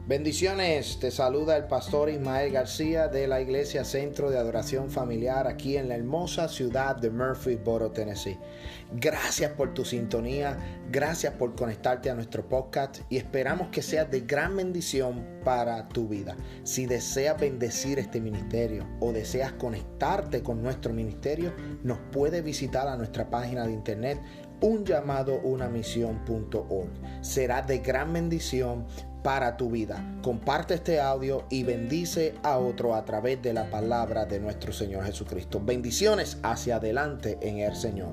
Bendiciones, te saluda el pastor Ismael García de la Iglesia Centro de Adoración Familiar aquí en la hermosa ciudad de Murfreesboro, Tennessee. Gracias por tu sintonía, gracias por conectarte a nuestro podcast y esperamos que sea de gran bendición para tu vida. Si deseas bendecir este ministerio o deseas conectarte con nuestro ministerio, nos puedes visitar a nuestra página de internet unllamado-unamisión.org. Será de gran bendición para tu vida. Comparte este audio y bendice a otro a través de la palabra de nuestro Señor Jesucristo. Bendiciones hacia adelante en el Señor.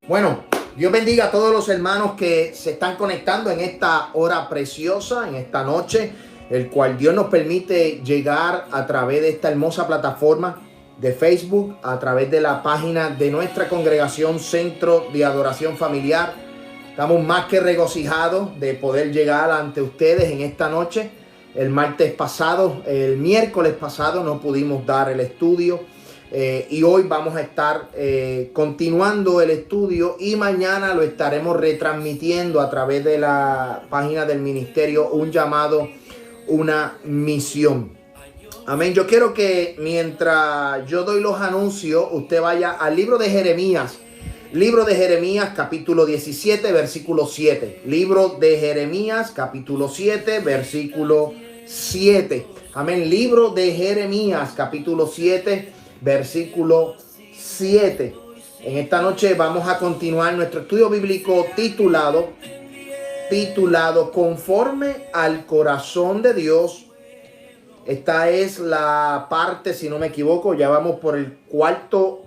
Bueno, Dios bendiga a todos los hermanos que se están conectando en esta hora preciosa, en esta noche, el cual Dios nos permite llegar a través de esta hermosa plataforma de Facebook, a través de la página de nuestra congregación Centro de Adoración Familiar. Estamos más que regocijados de poder llegar ante ustedes en esta noche. El miércoles pasado no pudimos dar el estudio y hoy vamos a estar continuando el estudio y mañana lo estaremos retransmitiendo a través de la página del ministerio Un Llamado, Una Misión. Amén. Yo quiero que mientras yo doy los anuncios, usted vaya al libro de Jeremías. Libro de Jeremías, capítulo 17, versículo 7. Libro de Jeremías, capítulo 7, versículo 7. Amén. Libro de Jeremías, capítulo 7, versículo 7. En esta noche vamos a continuar nuestro estudio bíblico titulado Conforme al corazón de Dios. Esta es la parte, si no me equivoco, ya vamos por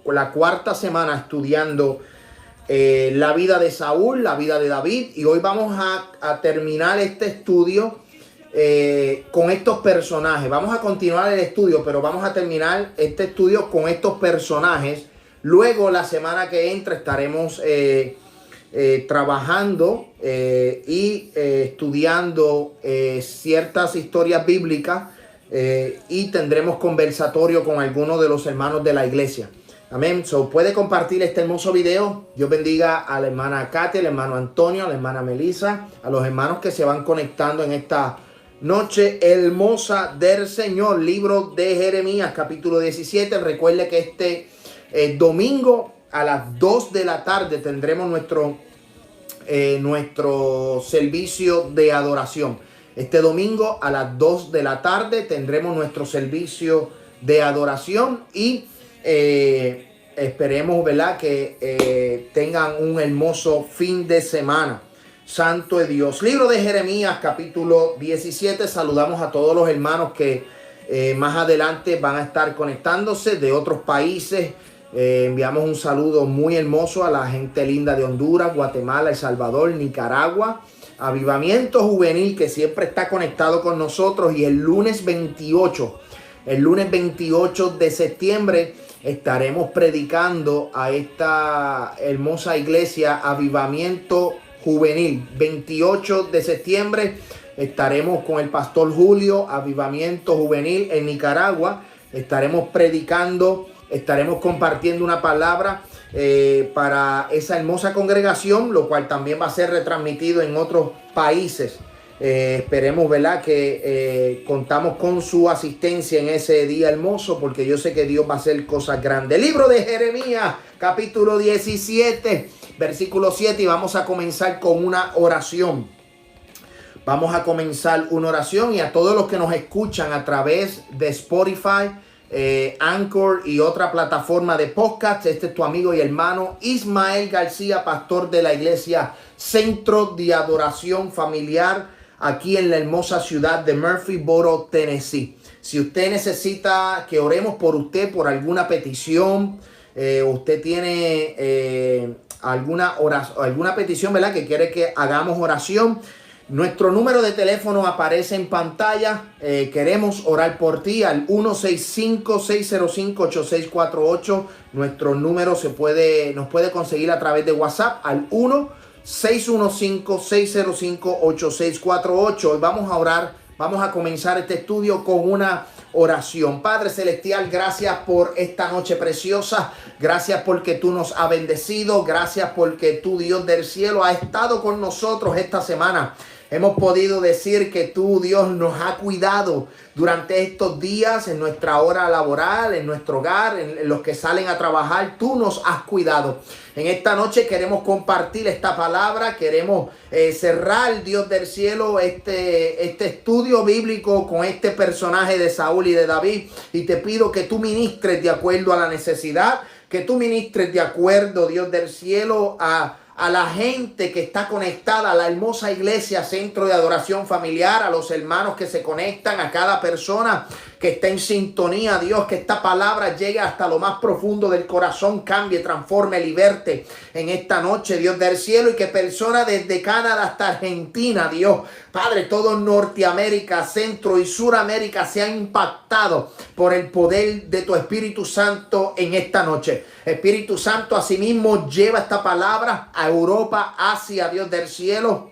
la cuarta semana estudiando la vida de Saúl, la vida de David. Y hoy vamos a terminar este estudio con estos personajes. Vamos a continuar el estudio, pero vamos a terminar este estudio con estos personajes. Luego, la semana que entra, estaremos trabajando y estudiando ciertas historias bíblicas. Y tendremos conversatorio con algunos de los hermanos de la iglesia. Amén. Puede compartir este hermoso video. Dios bendiga a la hermana Katy, al hermano Antonio, a la hermana Melissa, a los hermanos que se van conectando en esta noche hermosa del Señor. Libro de Jeremías, capítulo 17. Recuerde que este domingo a las 2 de la tarde tendremos nuestro servicio de adoración. Este domingo a las 2 de la tarde tendremos nuestro servicio de adoración y esperemos, ¿verdad?, que tengan un hermoso fin de semana. Santo de Dios. Libro de Jeremías, capítulo 17. Saludamos a todos los hermanos que más adelante van a estar conectándose de otros países. Enviamos un saludo muy hermoso a la gente linda de Honduras, Guatemala, El Salvador, Nicaragua. Avivamiento Juvenil, que siempre está conectado con nosotros, y el lunes 28 de septiembre estaremos predicando a esta hermosa iglesia Avivamiento Juvenil. 28 de septiembre estaremos con el pastor Julio, Avivamiento Juvenil en Nicaragua. Estaremos predicando, estaremos compartiendo una palabra para esa hermosa congregación, lo cual también va a ser retransmitido en otros países. Esperemos, ¿verdad?, que contamos con su asistencia en ese día hermoso, porque yo sé que Dios va a hacer cosas grandes. Libro de Jeremías, capítulo 17, versículo 7, y vamos a comenzar con una oración. Vamos a comenzar una oración, y a todos los que nos escuchan a través de Spotify, Anchor y otra plataforma de podcast, este es tu amigo y hermano Ismael García, pastor de la iglesia Centro de Adoración Familiar aquí en la hermosa ciudad de Murfreesboro, Tennessee. Si usted necesita que oremos por usted, por alguna petición, usted tiene alguna petición, ¿verdad?, que quiere que hagamos oración, nuestro número de teléfono aparece en pantalla. Queremos orar por ti al 165-605-8648. Nuestro número nos puede conseguir a través de WhatsApp al 1-615-605-8648. Hoy vamos a orar, vamos a comenzar este estudio con una oración. Padre celestial, gracias por esta noche preciosa. Gracias porque tú nos has bendecido. Gracias porque tú, Dios del cielo, has estado con nosotros esta semana. Hemos podido decir que tú, Dios, nos has cuidado durante estos días, en nuestra hora laboral, en nuestro hogar, en los que salen a trabajar. Tú nos has cuidado. En esta noche queremos compartir esta palabra. Queremos cerrar, Dios del cielo, este estudio bíblico con este personaje de Saúl y de David. Y te pido que tú ministres de acuerdo a la necesidad, que tú ministres de acuerdo, Dios del cielo, a la gente que está conectada, a la hermosa iglesia, centro de adoración familiar, a los hermanos que se conectan, a cada persona que está en sintonía, Dios, que esta palabra llegue hasta lo más profundo del corazón, cambie, transforme, liberte en esta noche, Dios del cielo, y que personas desde Canadá hasta Argentina, Dios, Padre, todo Norteamérica, Centro y Suramérica sean impactados por el poder de tu Espíritu Santo en esta noche. Espíritu Santo, asimismo, lleva esta palabra a Europa, Asia, Dios del cielo.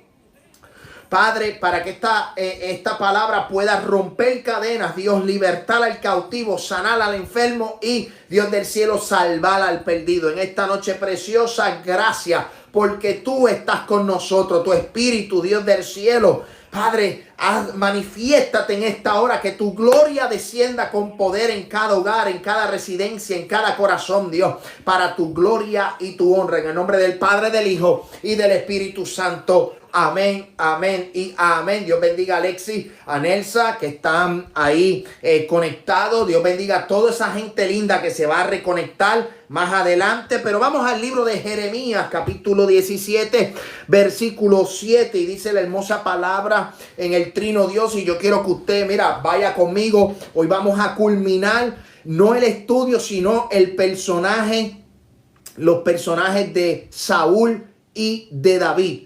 Padre, para que esta palabra pueda romper cadenas, Dios, libertar al cautivo, sanar al enfermo y, Dios del cielo, salvar al perdido. En esta noche preciosa, gracias, porque tú estás con nosotros, tu Espíritu, Dios del cielo. Padre, manifiéstate en esta hora, que tu gloria descienda con poder en cada hogar, en cada residencia, en cada corazón, Dios, para tu gloria y tu honra. En el nombre del Padre, del Hijo y del Espíritu Santo. Amén, amén y amén. Dios bendiga a Alexis, a Nelsa, que están ahí conectados. Dios bendiga a toda esa gente linda que se va a reconectar más adelante. Pero vamos al libro de Jeremías, capítulo 17, versículo 7. Y dice la hermosa palabra en el Trino Dios. Y yo quiero que usted, mira, vaya conmigo. Hoy vamos a culminar, no el estudio, sino el personaje, los personajes de Saúl y de David.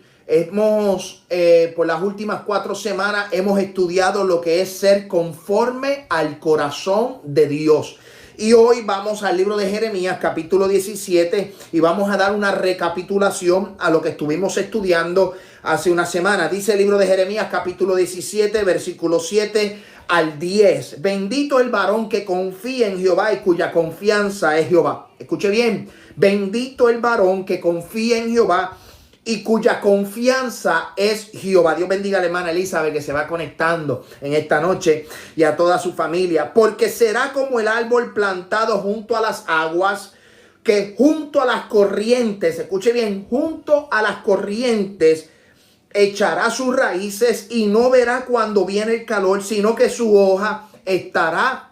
Por las últimas 4 semanas hemos estudiado lo que es ser conforme al corazón de Dios. Y hoy vamos al libro de Jeremías, capítulo 17, y vamos a dar una recapitulación a lo que estuvimos estudiando hace una semana. Dice el libro de Jeremías, capítulo 17, versículo 7 al 10. Bendito el varón que confía en Jehová y cuya confianza es Jehová. Escuche bien. Bendito el varón que confía en Jehová y cuya confianza es Jehová. Dios bendiga a la hermana Elizabeth, que se va conectando en esta noche, y a toda su familia. Porque será como el árbol plantado junto a las aguas, que junto a las corrientes, escuche bien, junto a las corrientes echará sus raíces y no verá cuando viene el calor, sino que su hoja estará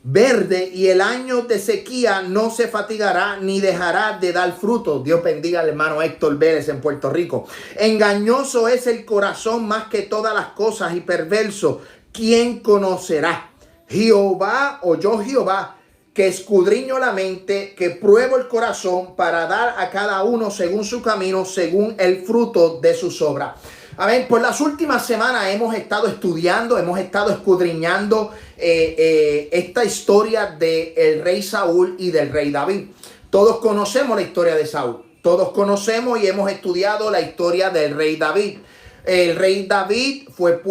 verde y el año de sequía no se fatigará ni dejará de dar fruto. Dios bendiga al hermano Héctor Vélez en Puerto Rico. Engañoso es el corazón más que todas las cosas y perverso. ¿Quién conocerá? Jehová, o yo Jehová, que escudriño la mente, que pruebo el corazón para dar a cada uno según su camino, según el fruto de sus obras. Amén. Por las últimas semanas hemos estado estudiando, hemos estado escudriñando esta historia del rey Saúl y del rey David. Todos conocemos la historia de Saúl. Todos conocemos y hemos estudiado la historia del rey David. El rey David fue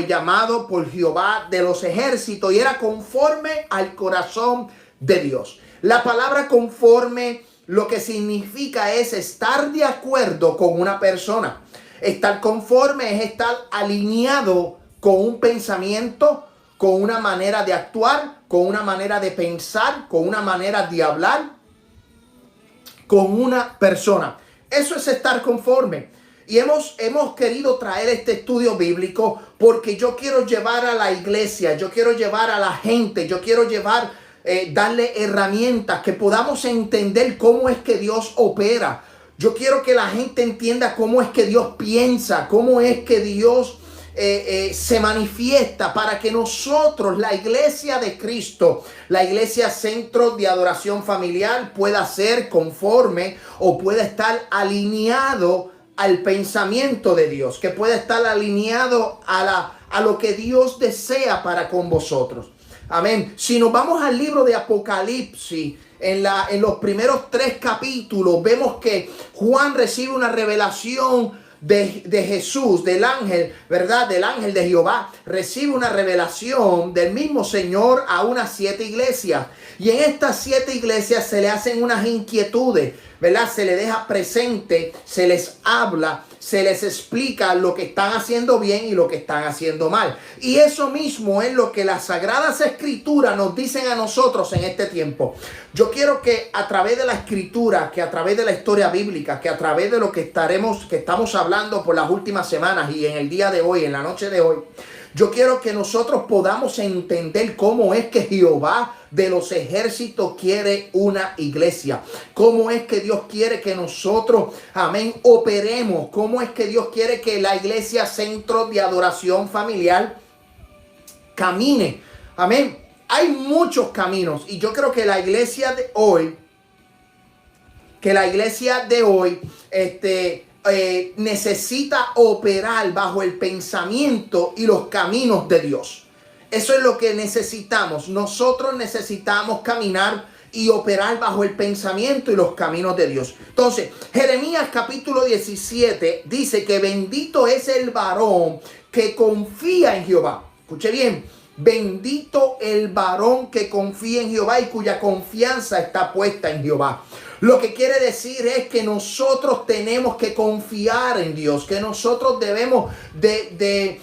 llamado por Jehová de los ejércitos y era conforme al corazón de Dios. La palabra conforme lo que significa es estar de acuerdo con una persona. Estar conforme es estar alineado con un pensamiento, con una manera de actuar, con una manera de pensar, con una manera de hablar, con una persona. Eso es estar conforme. Y hemos querido traer este estudio bíblico porque yo quiero llevar a la iglesia, yo quiero llevar a la gente, yo quiero darle herramientas que podamos entender cómo es que Dios opera. Yo quiero que la gente entienda cómo es que Dios piensa, cómo es que Dios se manifiesta, para que nosotros, la iglesia de Cristo, la iglesia centro de adoración familiar, pueda ser conforme o pueda estar alineado al pensamiento de Dios, que pueda estar alineado a lo que Dios desea para con vosotros. Amén. Si nos vamos al libro de Apocalipsis, en los primeros 3 capítulos, vemos que Juan recibe una revelación de Jesús, del ángel, ¿verdad? Del ángel de Jehová, recibe una revelación del mismo Señor a unas 7 iglesias. Y en estas 7 iglesias se le hacen unas inquietudes, ¿verdad? Se le deja presente, se les habla, se les explica lo que están haciendo bien y lo que están haciendo mal. Y eso mismo es lo que las Sagradas Escrituras nos dicen a nosotros en este tiempo. Yo quiero que a través de la Escritura, que a través de la historia bíblica, que a través de lo que estamos hablando por las últimas semanas y en el día de hoy, en la noche de hoy, yo quiero que nosotros podamos entender cómo es que Jehová de los ejércitos quiere una iglesia. Cómo es que Dios quiere que nosotros, amén, operemos. Cómo es que Dios quiere que la iglesia, centro de adoración familiar, camine. Amén. Hay muchos caminos y yo creo que la iglesia de hoy, necesita operar bajo el pensamiento y los caminos de Dios. Eso es lo que necesitamos. Nosotros necesitamos caminar y operar bajo el pensamiento y los caminos de Dios. Entonces, Jeremías capítulo 17 dice que bendito es el varón que confía en Jehová. Escuche bien. Bendito el varón que confía en Jehová y cuya confianza está puesta en Jehová. Lo que quiere decir es que nosotros tenemos que confiar en Dios, que nosotros debemos de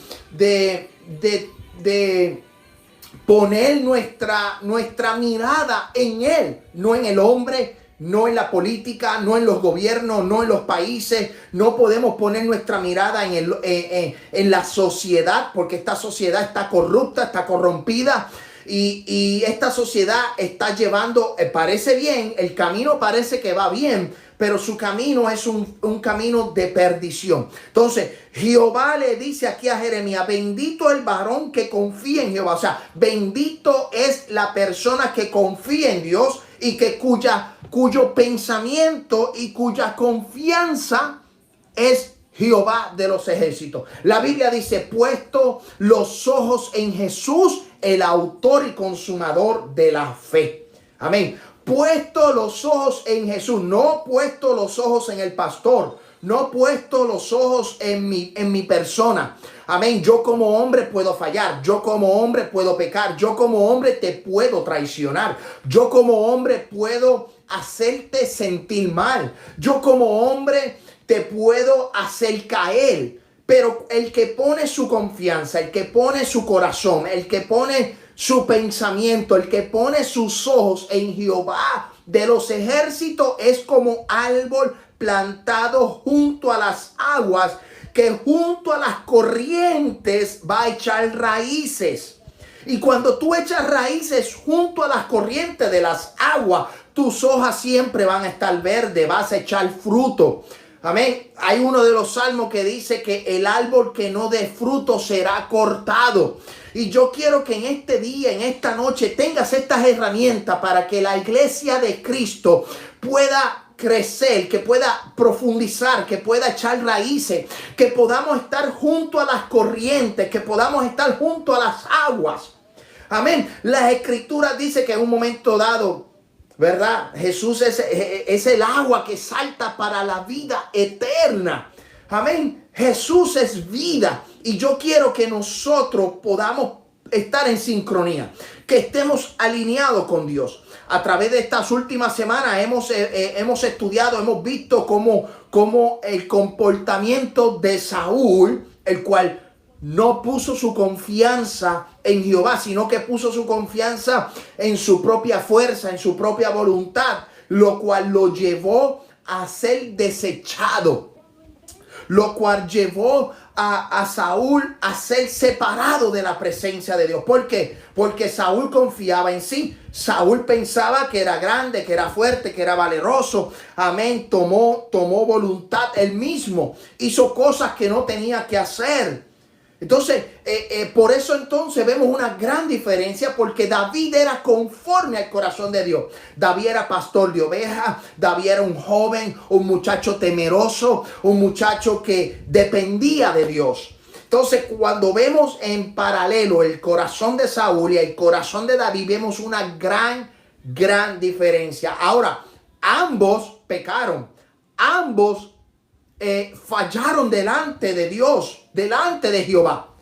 poner nuestra mirada en Él, no en el hombre, no en la política, no en los gobiernos, no en los países. No podemos poner nuestra mirada en la sociedad, porque esta sociedad está corrupta, está corrompida. Y esta sociedad está llevando, parece bien, el camino parece que va bien, pero su camino es un camino de perdición. Entonces, Jehová le dice aquí a Jeremías, bendito el varón que confía en Jehová. O sea, bendito es la persona que confía en Dios y que cuyo pensamiento y cuya confianza es Jehová de los ejércitos. La Biblia dice, puesto los ojos en Jesús, el autor y consumador de la fe. Amén. Puesto los ojos en Jesús, no puesto los ojos en el pastor, no puesto los ojos en mi persona. Amén. Yo como hombre puedo fallar, yo como hombre puedo pecar, yo como hombre te puedo traicionar, yo como hombre puedo hacerte sentir mal, yo como hombre te puedo hacer caer. Pero el que pone su confianza, el que pone su corazón, el que pone su pensamiento, el que pone sus ojos en Jehová de los ejércitos es como árbol plantado junto a las aguas, que junto a las corrientes va a echar raíces. Y cuando tú echas raíces junto a las corrientes de las aguas, tus hojas siempre van a estar verdes, vas a echar fruto. Amén. Hay uno de los salmos que dice que el árbol que no dé fruto será cortado. Y yo quiero que en este día, en esta noche, tengas estas herramientas para que la iglesia de Cristo pueda crecer, que pueda profundizar, que pueda echar raíces, que podamos estar junto a las corrientes, que podamos estar junto a las aguas. Amén. Las escrituras dicen que en un momento dado, ¿verdad? Jesús es el agua que salta para la vida eterna. Amén. Jesús es vida. Y yo quiero que nosotros podamos estar en sincronía, que estemos alineados con Dios. A través de estas últimas semanas hemos estudiado, hemos visto cómo el comportamiento de Saúl, el cual no puso su confianza en Jehová, sino que puso su confianza en su propia fuerza, en su propia voluntad, lo cual lo llevó a ser desechado, lo cual llevó a Saúl a ser separado de la presencia de Dios. ¿Por qué? Porque Saúl confiaba en sí. Saúl pensaba que era grande, que era fuerte, que era valeroso. Amén. Tomó voluntad él mismo. Hizo cosas que no tenía que hacer. Entonces, por eso entonces vemos una gran diferencia, porque David era conforme al corazón de Dios. David era pastor de ovejas, David era un joven, un muchacho temeroso, un muchacho que dependía de Dios. Entonces, cuando vemos en paralelo el corazón de Saúl y el corazón de David, vemos una gran diferencia. Ahora, ambos pecaron, ambos fallaron delante de Dios, delante de Jehová.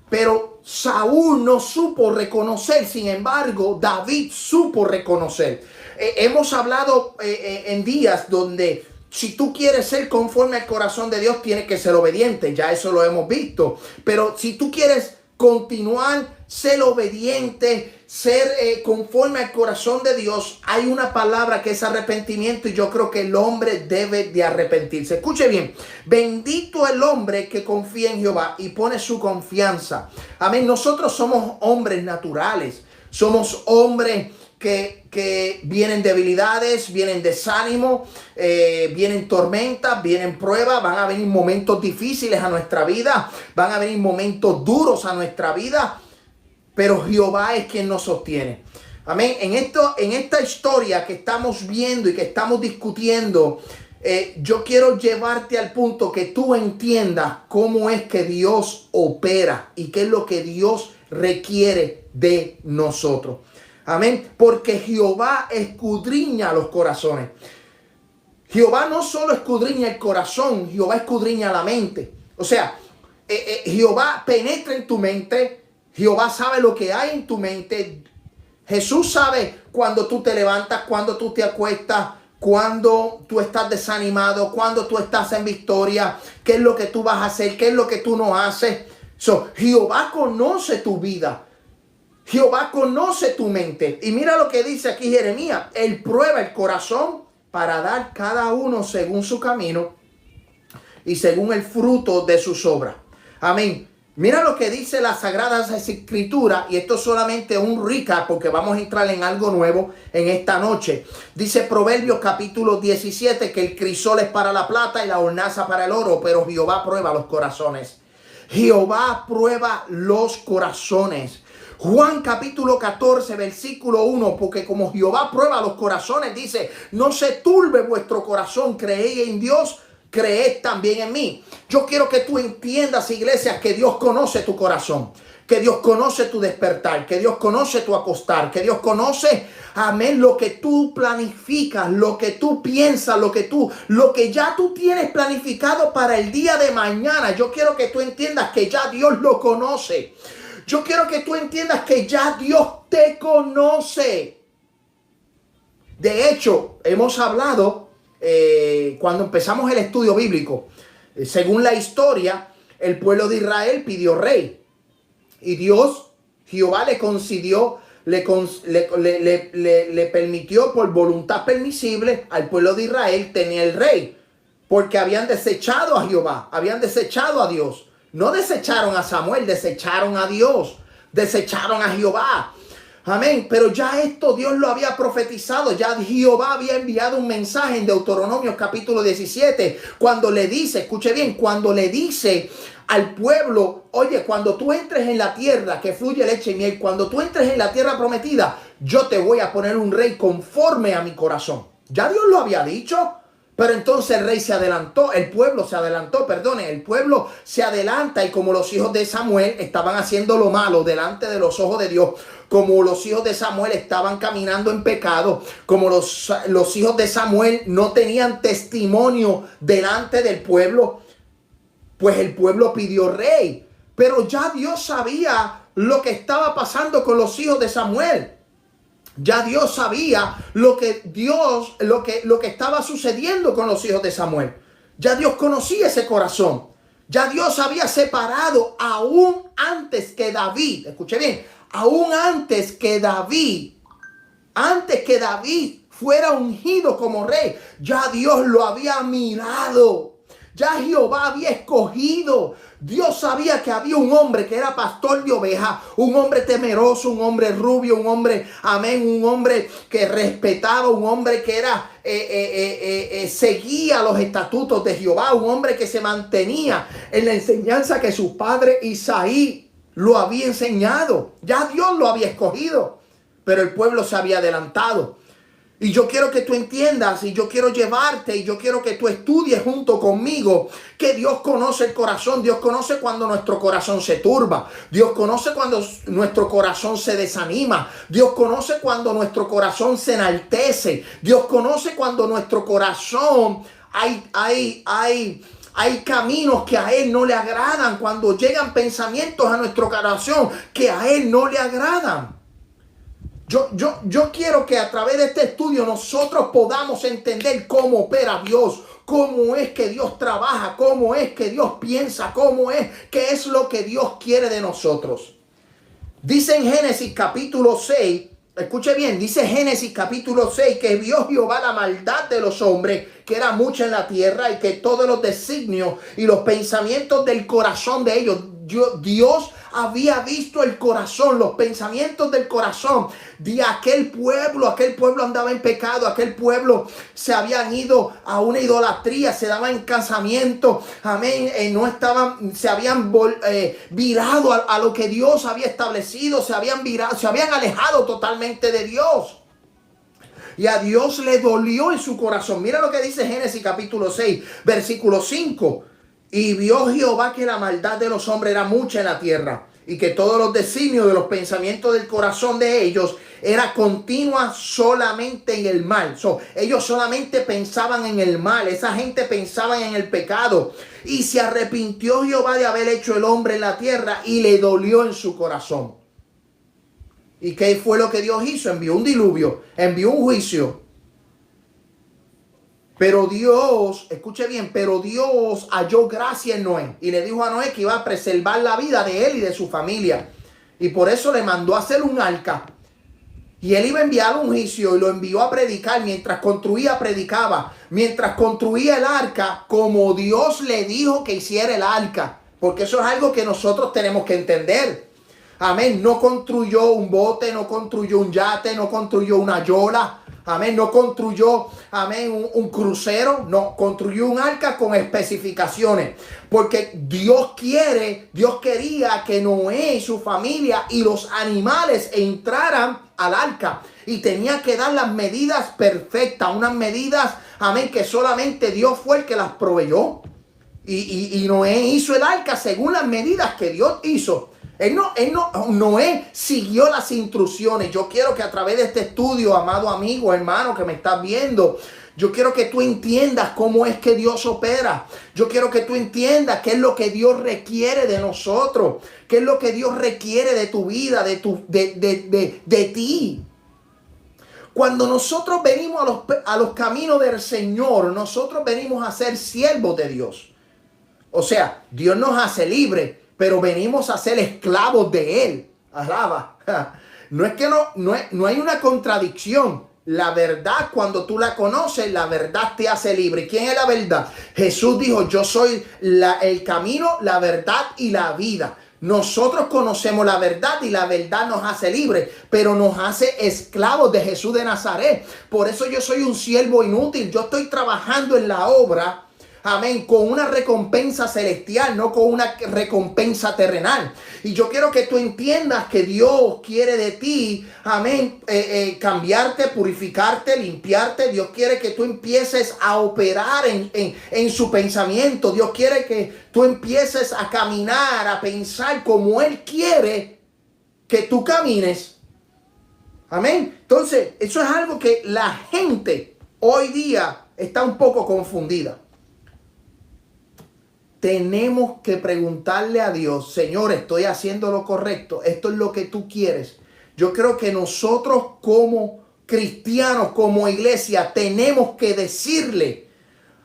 Pero Saúl no supo reconocer, sin embargo, David supo reconocer. Hemos hablado en días donde si tú quieres ser conforme al corazón de Dios, tienes que ser obediente. Ya eso lo hemos visto. Pero si tú quieres continuar, ser obediente, ser conforme al corazón de Dios, hay una palabra que es arrepentimiento, y yo creo que el hombre debe de arrepentirse. Escuche bien: bendito el hombre que confía en Jehová y pone su confianza. Amén. Nosotros somos hombres naturales, somos hombres que vienen debilidades, vienen desánimo, vienen tormentas, vienen pruebas, van a venir momentos difíciles a nuestra vida, van a venir momentos duros a nuestra vida, pero Jehová es quien nos sostiene. Amén. En esta historia que estamos viendo y que estamos discutiendo, yo quiero llevarte al punto que tú entiendas cómo es que Dios opera y qué es lo que Dios requiere de nosotros. Amén. Porque Jehová escudriña los corazones. Jehová no solo escudriña el corazón, Jehová escudriña la mente. O sea, Jehová penetra en tu mente. Jehová sabe lo que hay en tu mente. Jesús sabe cuando tú te levantas, cuando tú te acuestas, cuando tú estás desanimado, cuando tú estás en victoria, qué es lo que tú vas a hacer, qué es lo que tú no haces. Jehová conoce tu vida. Jehová conoce tu mente. Y mira lo que dice aquí Jeremías: Él prueba el corazón para dar cada uno según su camino y según el fruto de sus obras. Amén. Mira lo que dice las Sagradas Escrituras, y esto es solamente un recap porque vamos a entrar en algo nuevo en esta noche. Dice Proverbios capítulo 17 que el crisol es para la plata y la hornaza para el oro, pero Jehová prueba los corazones. Jehová prueba los corazones. Juan capítulo 14 versículo 1, porque como Jehová prueba los corazones, dice: no se turbe vuestro corazón, creed en Dios, creed también en mí. Yo quiero que tú entiendas, iglesia, que Dios conoce tu corazón, que Dios conoce tu despertar, que Dios conoce tu acostar, que Dios conoce, amén, lo que tú planificas, lo que tú piensas, lo que ya tú tienes planificado para el día de mañana. Yo quiero que tú entiendas que ya Dios lo conoce. Yo quiero que tú entiendas que ya Dios te conoce. De hecho, hemos hablado cuando empezamos el estudio bíblico. Según la historia, el pueblo de Israel pidió rey. Y Dios, Jehová, le concedió, le permitió por voluntad permisible al pueblo de Israel tener el rey. Porque habían desechado a Jehová, habían desechado a Dios. No desecharon a Samuel, desecharon a Dios, desecharon a Jehová. Amén. Pero ya esto Dios lo había profetizado. Ya Jehová había enviado un mensaje en Deuteronomio capítulo 17. Cuando le dice, escuche bien, cuando le dice al pueblo: oye, cuando tú entres en la tierra que fluye leche y miel, cuando tú entres en la tierra prometida, yo te voy a poner un rey conforme a mi corazón. Ya Dios lo había dicho. Pero entonces el rey se adelantó, el pueblo se adelantó, el pueblo se adelanta, y como los hijos de Samuel estaban haciendo lo malo delante de los ojos de Dios, como los hijos de Samuel estaban caminando en pecado, como los hijos de Samuel no tenían testimonio delante del pueblo, pues el pueblo pidió rey. Pero ya Dios sabía lo que estaba pasando con los hijos de Samuel. Ya Dios sabía lo que estaba sucediendo con los hijos de Samuel. Ya Dios conocía ese corazón. Ya Dios había separado aún antes que David. Escuche bien, aún antes que David fuera ungido como rey, ya Dios lo había mirado. Ya Jehová había escogido. Dios sabía que había un hombre que era pastor de ovejas, un hombre temeroso, un hombre rubio, un hombre, amén, un hombre que respetaba, un hombre que era seguía los estatutos de Jehová, un hombre que se mantenía en la enseñanza que su padre Isaí lo había enseñado. Ya Dios lo había escogido, pero el pueblo se había adelantado. Y yo quiero que tú entiendas, y yo quiero llevarte, y yo quiero que tú estudies junto conmigo que Dios conoce el corazón. Dios conoce cuando nuestro corazón se turba. Dios conoce cuando nuestro corazón se desanima. Dios conoce cuando nuestro corazón se enaltece. Dios conoce cuando nuestro corazón, hay caminos que a Él no le agradan. Cuando llegan pensamientos a nuestro corazón que a Él no le agradan. Yo quiero que a través de este estudio nosotros podamos entender cómo opera Dios, cómo es que Dios trabaja, cómo es que Dios piensa, qué es lo que Dios quiere de nosotros. Dice en Génesis capítulo 6, escuche bien, dice Génesis capítulo 6 que vio Jehová la maldad de los hombres, que era mucha en la tierra, y que todos los designios y los pensamientos del corazón de ellos, Dios había visto el corazón, los pensamientos del corazón de aquel pueblo andaba en pecado, aquel pueblo se habían ido a una idolatría, se daban en casamiento, amén, se habían virado a lo que Dios había establecido, se habían alejado totalmente de Dios. Y a Dios le dolió en su corazón. Mira lo que dice Génesis capítulo 6, versículo 5. Y vio Jehová que la maldad de los hombres era mucha en la tierra, y que todos los designios de los pensamientos del corazón de ellos era continua solamente en el mal. Ellos solamente pensaban en el mal. Esa gente pensaba en el pecado. Y se arrepintió Jehová de haber hecho el hombre en la tierra, y le dolió en su corazón. ¿Y qué fue lo que Dios hizo? Envió un diluvio, envió un juicio. Pero Dios, escuche bien, pero Dios halló gracia en Noé y le dijo a Noé que iba a preservar la vida de él y de su familia. Y por eso le mandó a hacer un arca. Y él iba a enviar un juicio y lo envió a predicar. Mientras construía, predicaba. Mientras construía el arca, como Dios le dijo que hiciera el arca. Porque eso es algo que nosotros tenemos que entender. Amén. No construyó un bote, no construyó un yate, no construyó una yola. Amén, no construyó, amén, un crucero, no, construyó un arca con especificaciones, porque Dios quería que Noé y su familia y los animales entraran al arca, y tenía que dar las medidas perfectas, unas medidas, amén, que solamente Dios fue el que las proveyó, y Noé hizo el arca según las medidas que Dios hizo. Noé siguió las instrucciones. Yo quiero que a través de este estudio, amado amigo, hermano que me estás viendo, yo quiero que tú entiendas cómo es que Dios opera. Yo quiero que tú entiendas qué es lo que Dios requiere de nosotros, qué es lo que Dios requiere de tu vida, de ti. Cuando nosotros venimos a los caminos del Señor, nosotros venimos a ser siervos de Dios. O sea, Dios nos hace libres, pero venimos a ser esclavos de Él. Alaba. No es que no hay una contradicción. La verdad, cuando tú la conoces, la verdad te hace libre. ¿Quién es la verdad? Jesús dijo, yo soy el camino, la verdad y la vida. Nosotros conocemos la verdad y la verdad nos hace libres, pero nos hace esclavos de Jesús de Nazaret. Por eso yo soy un siervo inútil. Yo estoy trabajando en la obra, amén, con una recompensa celestial, no con una recompensa terrenal. Y yo quiero que tú entiendas que Dios quiere de ti, amén, cambiarte, purificarte, limpiarte. Dios quiere que tú empieces a operar en su pensamiento. Dios quiere que tú empieces a caminar, a pensar como Él quiere que tú camines. Amén. Entonces, eso es algo que la gente hoy día está un poco confundida. Tenemos que preguntarle a Dios, Señor, ¿estoy haciendo lo correcto? ¿Esto es lo que tú quieres? Yo creo que nosotros como cristianos, como iglesia, tenemos que decirle,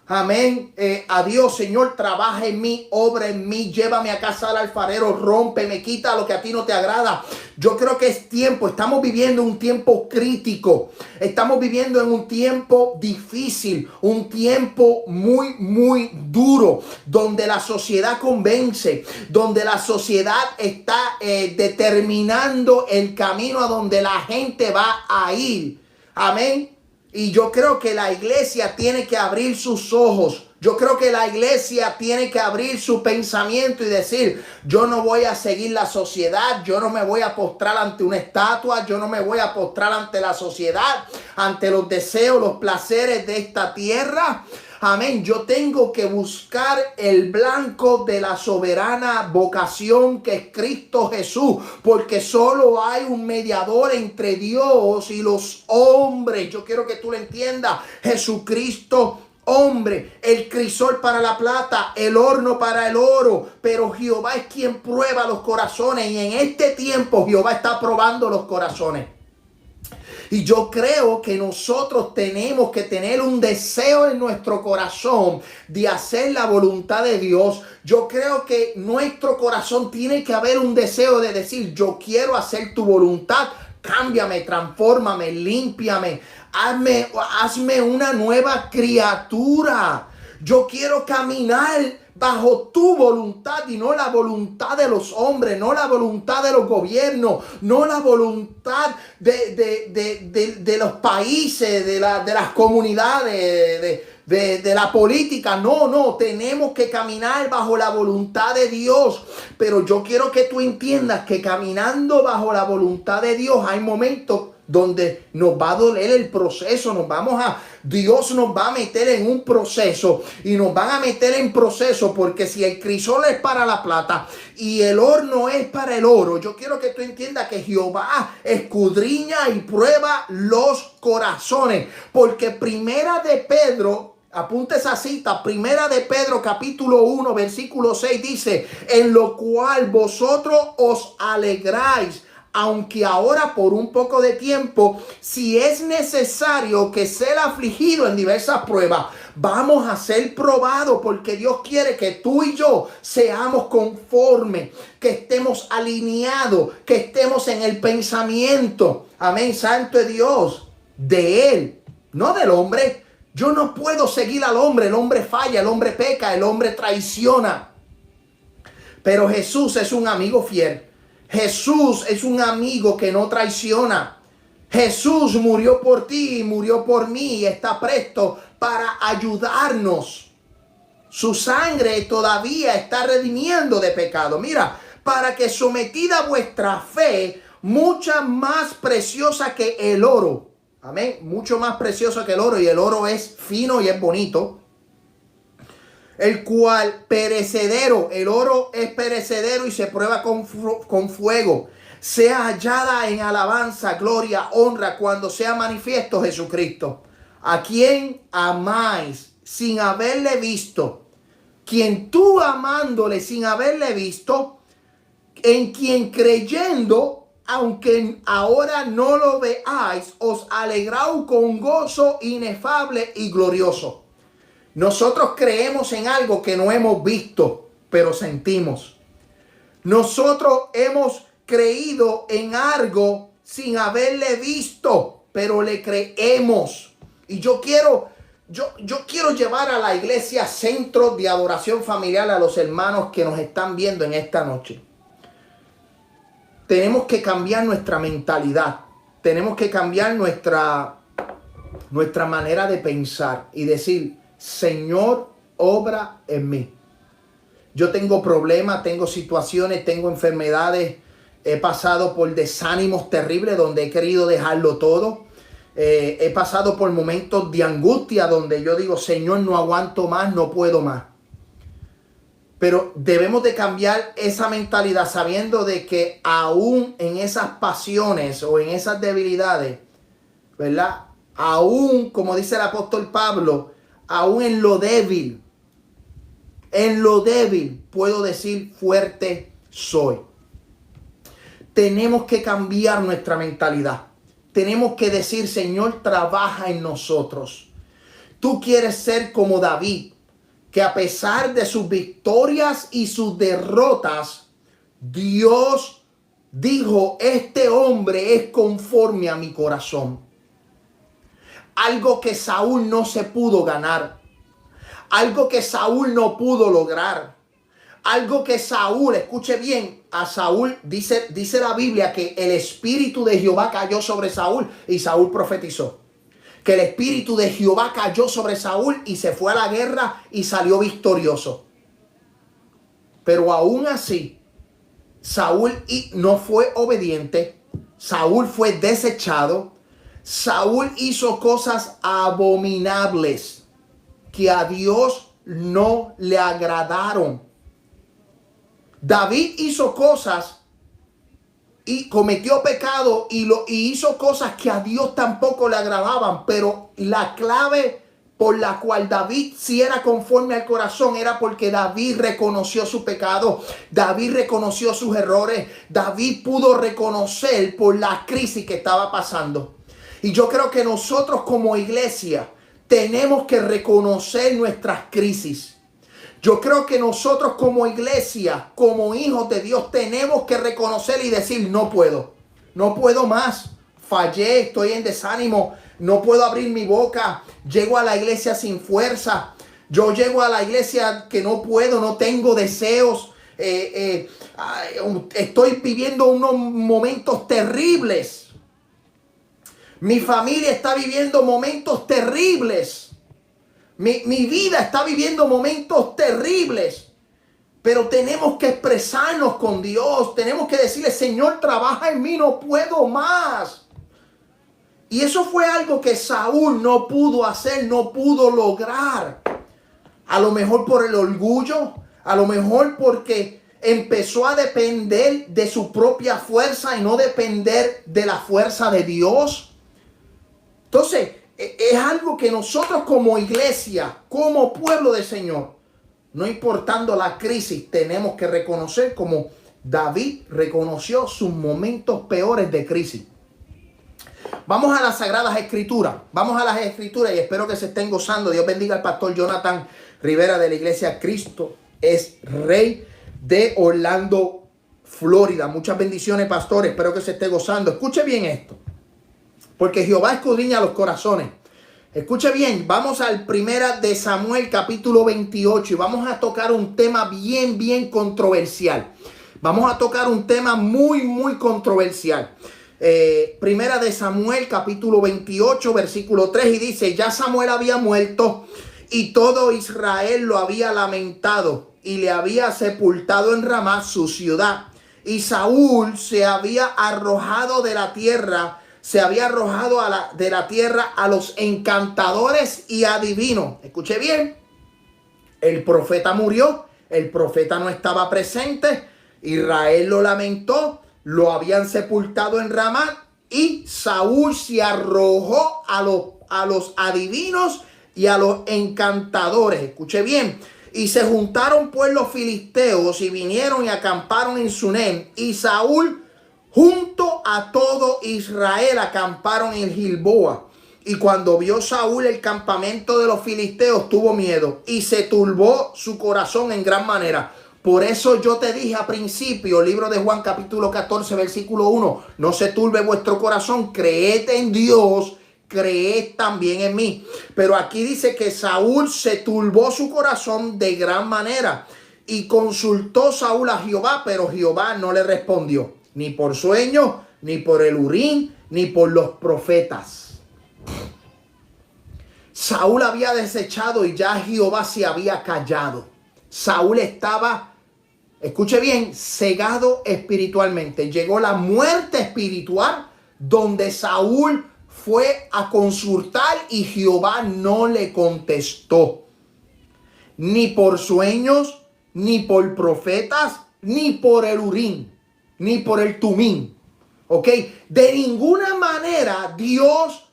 amén, a Dios, Señor, trabaja en mí, obra en mí, llévame a casa del alfarero, rómpeme, quita lo que a ti no te agrada. Yo creo que es tiempo, estamos viviendo un tiempo crítico, estamos viviendo en un tiempo difícil, un tiempo muy, muy duro, donde la sociedad convence, donde la sociedad está determinando el camino a donde la gente va a ir. Amén. Y yo creo que la iglesia tiene que abrir sus ojos. Yo creo que la iglesia tiene que abrir su pensamiento y decir, yo no voy a seguir la sociedad, yo no me voy a postrar ante una estatua, yo no me voy a postrar ante la sociedad, ante los deseos, los placeres de esta tierra. Amén. Yo tengo que buscar el blanco de la soberana vocación que es Cristo Jesús, porque solo hay un mediador entre Dios y los hombres. Yo quiero que tú lo entiendas. Jesucristo hombre, el crisol para la plata, el horno para el oro, pero Jehová es quien prueba los corazones, y en este tiempo Jehová está probando los corazones. Y yo creo que nosotros tenemos que tener un deseo en nuestro corazón de hacer la voluntad de Dios. Yo creo que nuestro corazón tiene que haber un deseo de decir: yo quiero hacer tu voluntad. Cámbiame, transfórmame, límpiame, hazme una nueva criatura. Yo quiero caminar bajo tu voluntad y no la voluntad de los hombres, no la voluntad de los gobiernos, no la voluntad de los países, de las comunidades, de la política. No, tenemos que caminar bajo la voluntad de Dios. Pero yo quiero que tú entiendas que caminando bajo la voluntad de Dios hay momentos donde nos va a doler el proceso, Dios nos va a meter en un proceso, y nos van a meter en proceso porque si el crisol es para la plata y el horno es para el oro, yo quiero que tú entiendas que Jehová escudriña y prueba los corazones, porque Primera de Pedro, apunta esa cita, Primera de Pedro capítulo 1 versículo 6 dice: en lo cual vosotros os alegráis, aunque ahora por un poco de tiempo, si es necesario que sea afligido en diversas pruebas. Vamos a ser probados porque Dios quiere que tú y yo seamos conformes, que estemos alineados, que estemos en el pensamiento, amén, santo es Dios, de Él, no del hombre. Yo no puedo seguir al hombre, el hombre falla, el hombre peca, el hombre traiciona. Pero Jesús es un amigo fiel. Jesús es un amigo que no traiciona. Jesús murió por ti y murió por mí y está presto para ayudarnos. Su sangre todavía está redimiendo de pecado. Mira, para que sometida vuestra fe, mucha más preciosa que el oro. Amén. Mucho más preciosa que el oro, y el oro es fino y es bonito. El cual perecedero, el oro es perecedero y se prueba con fuego, sea hallada en alabanza, gloria, honra cuando sea manifiesto Jesucristo, a quien amáis sin haberle visto, quien tú amándole sin haberle visto, en quien creyendo, aunque ahora no lo veáis, os alegraos con gozo inefable y glorioso. Nosotros creemos en algo que no hemos visto, pero sentimos. Nosotros hemos creído en algo sin haberle visto, pero le creemos. Y yo quiero llevar a la iglesia Centro de Adoración Familiar a los hermanos que nos están viendo en esta noche. Tenemos que cambiar nuestra mentalidad. Tenemos que cambiar nuestra manera de pensar y decir: Señor, obra en mí. Yo tengo problemas, tengo situaciones, tengo enfermedades. He pasado por desánimos terribles donde he querido dejarlo todo. He pasado por momentos de angustia donde yo digo: Señor, no aguanto más, no puedo más. Pero debemos de cambiar esa mentalidad sabiendo de que aún en esas pasiones o en esas debilidades, ¿verdad? Aún, como dice el apóstol Pablo, aún en lo débil puedo decir: fuerte soy. Tenemos que cambiar nuestra mentalidad. Tenemos que decir: Señor, trabaja en nosotros. Tú quieres ser como David, que a pesar de sus victorias y sus derrotas, Dios dijo: este hombre es conforme a mi corazón. Algo que Saúl no se pudo ganar. Algo que Saúl no pudo lograr. Algo que Saúl, escuche bien, a Saúl dice la Biblia que el espíritu de Jehová cayó sobre Saúl y Saúl profetizó. Que el espíritu de Jehová cayó sobre Saúl y se fue a la guerra y salió victorioso. Pero aún así, Saúl no fue obediente. Saúl fue desechado. Saúl hizo cosas abominables que a Dios no le agradaron. David hizo cosas y cometió pecado y hizo cosas que a Dios tampoco le agradaban, pero la clave por la cual David, si era conforme al corazón, era porque David reconoció su pecado, David reconoció sus errores, David pudo reconocer por la crisis que estaba pasando. Y yo creo que nosotros como iglesia tenemos que reconocer nuestras crisis. Yo creo que nosotros como iglesia, como hijos de Dios, tenemos que reconocer y decir, no puedo más, fallé, estoy en desánimo, no puedo abrir mi boca, llego a la iglesia sin fuerza, yo llego a la iglesia que no puedo, no tengo deseos, estoy viviendo unos momentos terribles. Mi familia está viviendo momentos terribles. Mi vida está viviendo momentos terribles. Pero tenemos que expresarnos con Dios. Tenemos que decirle, Señor, trabaja en mí, no puedo más. Y eso fue algo que Saúl no pudo hacer, no pudo lograr. A lo mejor por el orgullo, a lo mejor porque empezó a depender de su propia fuerza y no depender de la fuerza de Dios. Entonces, es algo que nosotros como iglesia, como pueblo del Señor, no importando la crisis, tenemos que reconocer como David reconoció sus momentos peores de crisis. Vamos a las Sagradas Escrituras. Vamos a las Escrituras y espero que se estén gozando. Dios bendiga al pastor Jonathan Rivera de la iglesia Cristo es Rey de Orlando, Florida. Muchas bendiciones, pastor. Espero que se esté gozando. Escuche bien esto. Porque Jehová escudriña los corazones. Escuche bien, vamos al 1 de Samuel capítulo 28 y vamos a tocar un tema bien controversial. Vamos a tocar un tema muy controversial. 1 de Samuel capítulo 28 versículo 3 y dice, ya Samuel había muerto y todo Israel lo había lamentado y le había sepultado en Ramá su ciudad. Y Saúl se había arrojado de la tierra. Se había arrojado de la tierra a los encantadores y adivinos. Escuche bien. El profeta murió. El profeta no estaba presente. Israel lo lamentó. Lo habían sepultado en Ramá. Y Saúl se arrojó a los adivinos y a los encantadores. Escuche bien. Y se juntaron pues los filisteos y vinieron y acamparon en Sunem. Y Saúl junto a todo Israel acamparon en Gilboa. Y cuando vio Saúl el campamento de los filisteos, tuvo miedo y se turbó su corazón en gran manera. Por eso yo te dije al principio, libro de Juan capítulo 14, versículo 1, no se turbe vuestro corazón, creed en Dios, creed también en mí. Pero aquí dice que Saúl se turbó su corazón de gran manera. Y consultó Saúl a Jehová, pero Jehová no le respondió. Ni por sueño, ni por el Urim, ni por los profetas. Saúl había desechado y ya Jehová se había callado. Saúl estaba, escuche bien, cegado espiritualmente. Llegó la muerte espiritual donde Saúl fue a consultar y Jehová no le contestó. Ni por sueños, ni por profetas, ni por el Urim, ni por el Tumín. ¿Ok? De ninguna manera Dios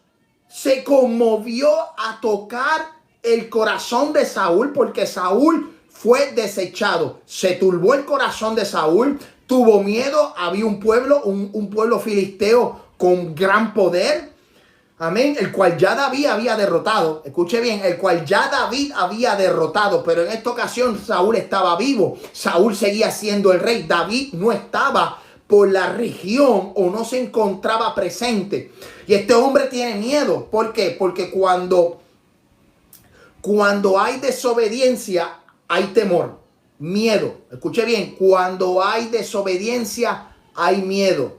se conmovió a tocar el corazón de Saúl porque Saúl fue desechado. Se turbó el corazón de Saúl, tuvo miedo. Había un pueblo filisteo con gran poder. Amén. El cual ya David había derrotado. Escuche bien, el cual ya David había derrotado. Pero en esta ocasión Saúl estaba vivo. Saúl seguía siendo el rey. David no estaba por la región o no se encontraba presente. Y este hombre tiene miedo. ¿Por qué? Porque cuando hay desobediencia, hay temor. Miedo. Escuche bien. Cuando hay desobediencia, hay miedo.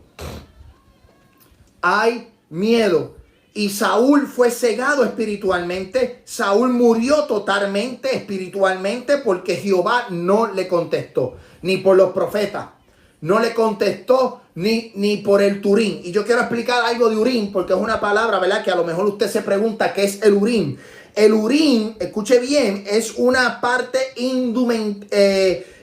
Hay miedo. Y Saúl fue cegado espiritualmente. Saúl murió totalmente espiritualmente porque Jehová no le contestó. Ni por los profetas. No le contestó ni por el Turín. Y yo quiero explicar algo de Urim porque es una palabra, ¿verdad? Que a lo mejor usted se pregunta qué es el Urim. El Urim, escuche bien, es una parte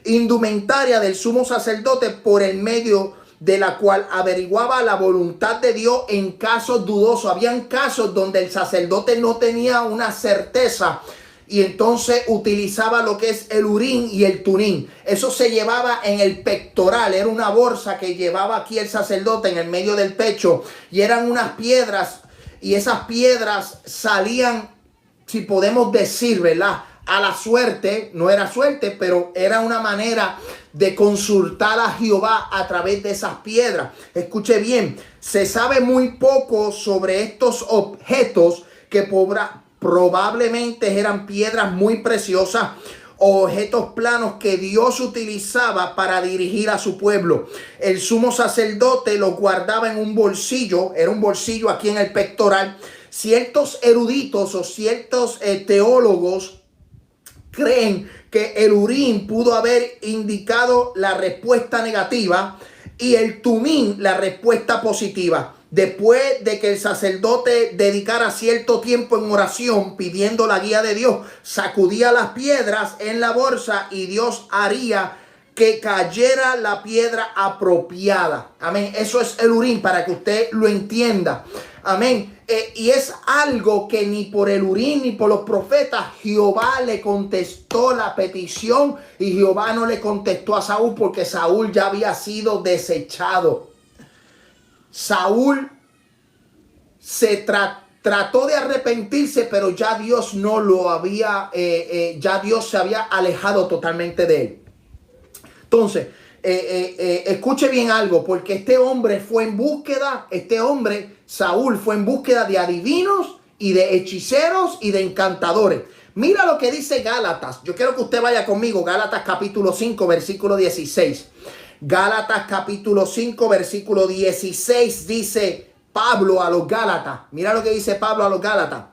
indumentaria del sumo sacerdote por el medio de la cual averiguaba la voluntad de Dios en casos dudosos. Habían casos donde el sacerdote no tenía una certeza y entonces utilizaba lo que es el urín y el tumín. Eso se llevaba en el pectoral, era una bolsa que llevaba aquí el sacerdote en el medio del pecho y eran unas piedras, y esas piedras salían, si podemos decir, ¿verdad?, a la suerte. No era suerte, pero era una manera de consultar a Jehová a través de esas piedras. Escuche bien, se sabe muy poco sobre estos objetos que probablemente eran piedras muy preciosas o objetos planos que Dios utilizaba para dirigir a su pueblo. El sumo sacerdote los guardaba en un bolsillo, era un bolsillo aquí en el pectoral. Ciertos eruditos o ciertos teólogos creen que el urín pudo haber indicado la respuesta negativa y el tumín la respuesta positiva. Después de que el sacerdote dedicara cierto tiempo en oración pidiendo la guía de Dios, sacudía las piedras en la bolsa y Dios haría que cayera la piedra apropiada. Amén. Eso es el urín, para que usted lo entienda. Amén. Y es algo que ni por el urín ni por los profetas Jehová le contestó la petición, y Jehová no le contestó a Saúl porque Saúl ya había sido desechado. Saúl se trató de arrepentirse, pero ya Dios no lo había, ya Dios se había alejado totalmente de él. Entonces, escuche bien algo, porque este hombre fue en búsqueda, Saúl fue en búsqueda de adivinos y de hechiceros y de encantadores. Mira lo que dice Gálatas. Yo quiero que usted vaya conmigo. Gálatas capítulo 5, versículo 16. Gálatas capítulo 5, versículo 16 dice Pablo a los Gálatas. Mira lo que dice Pablo a los Gálatas.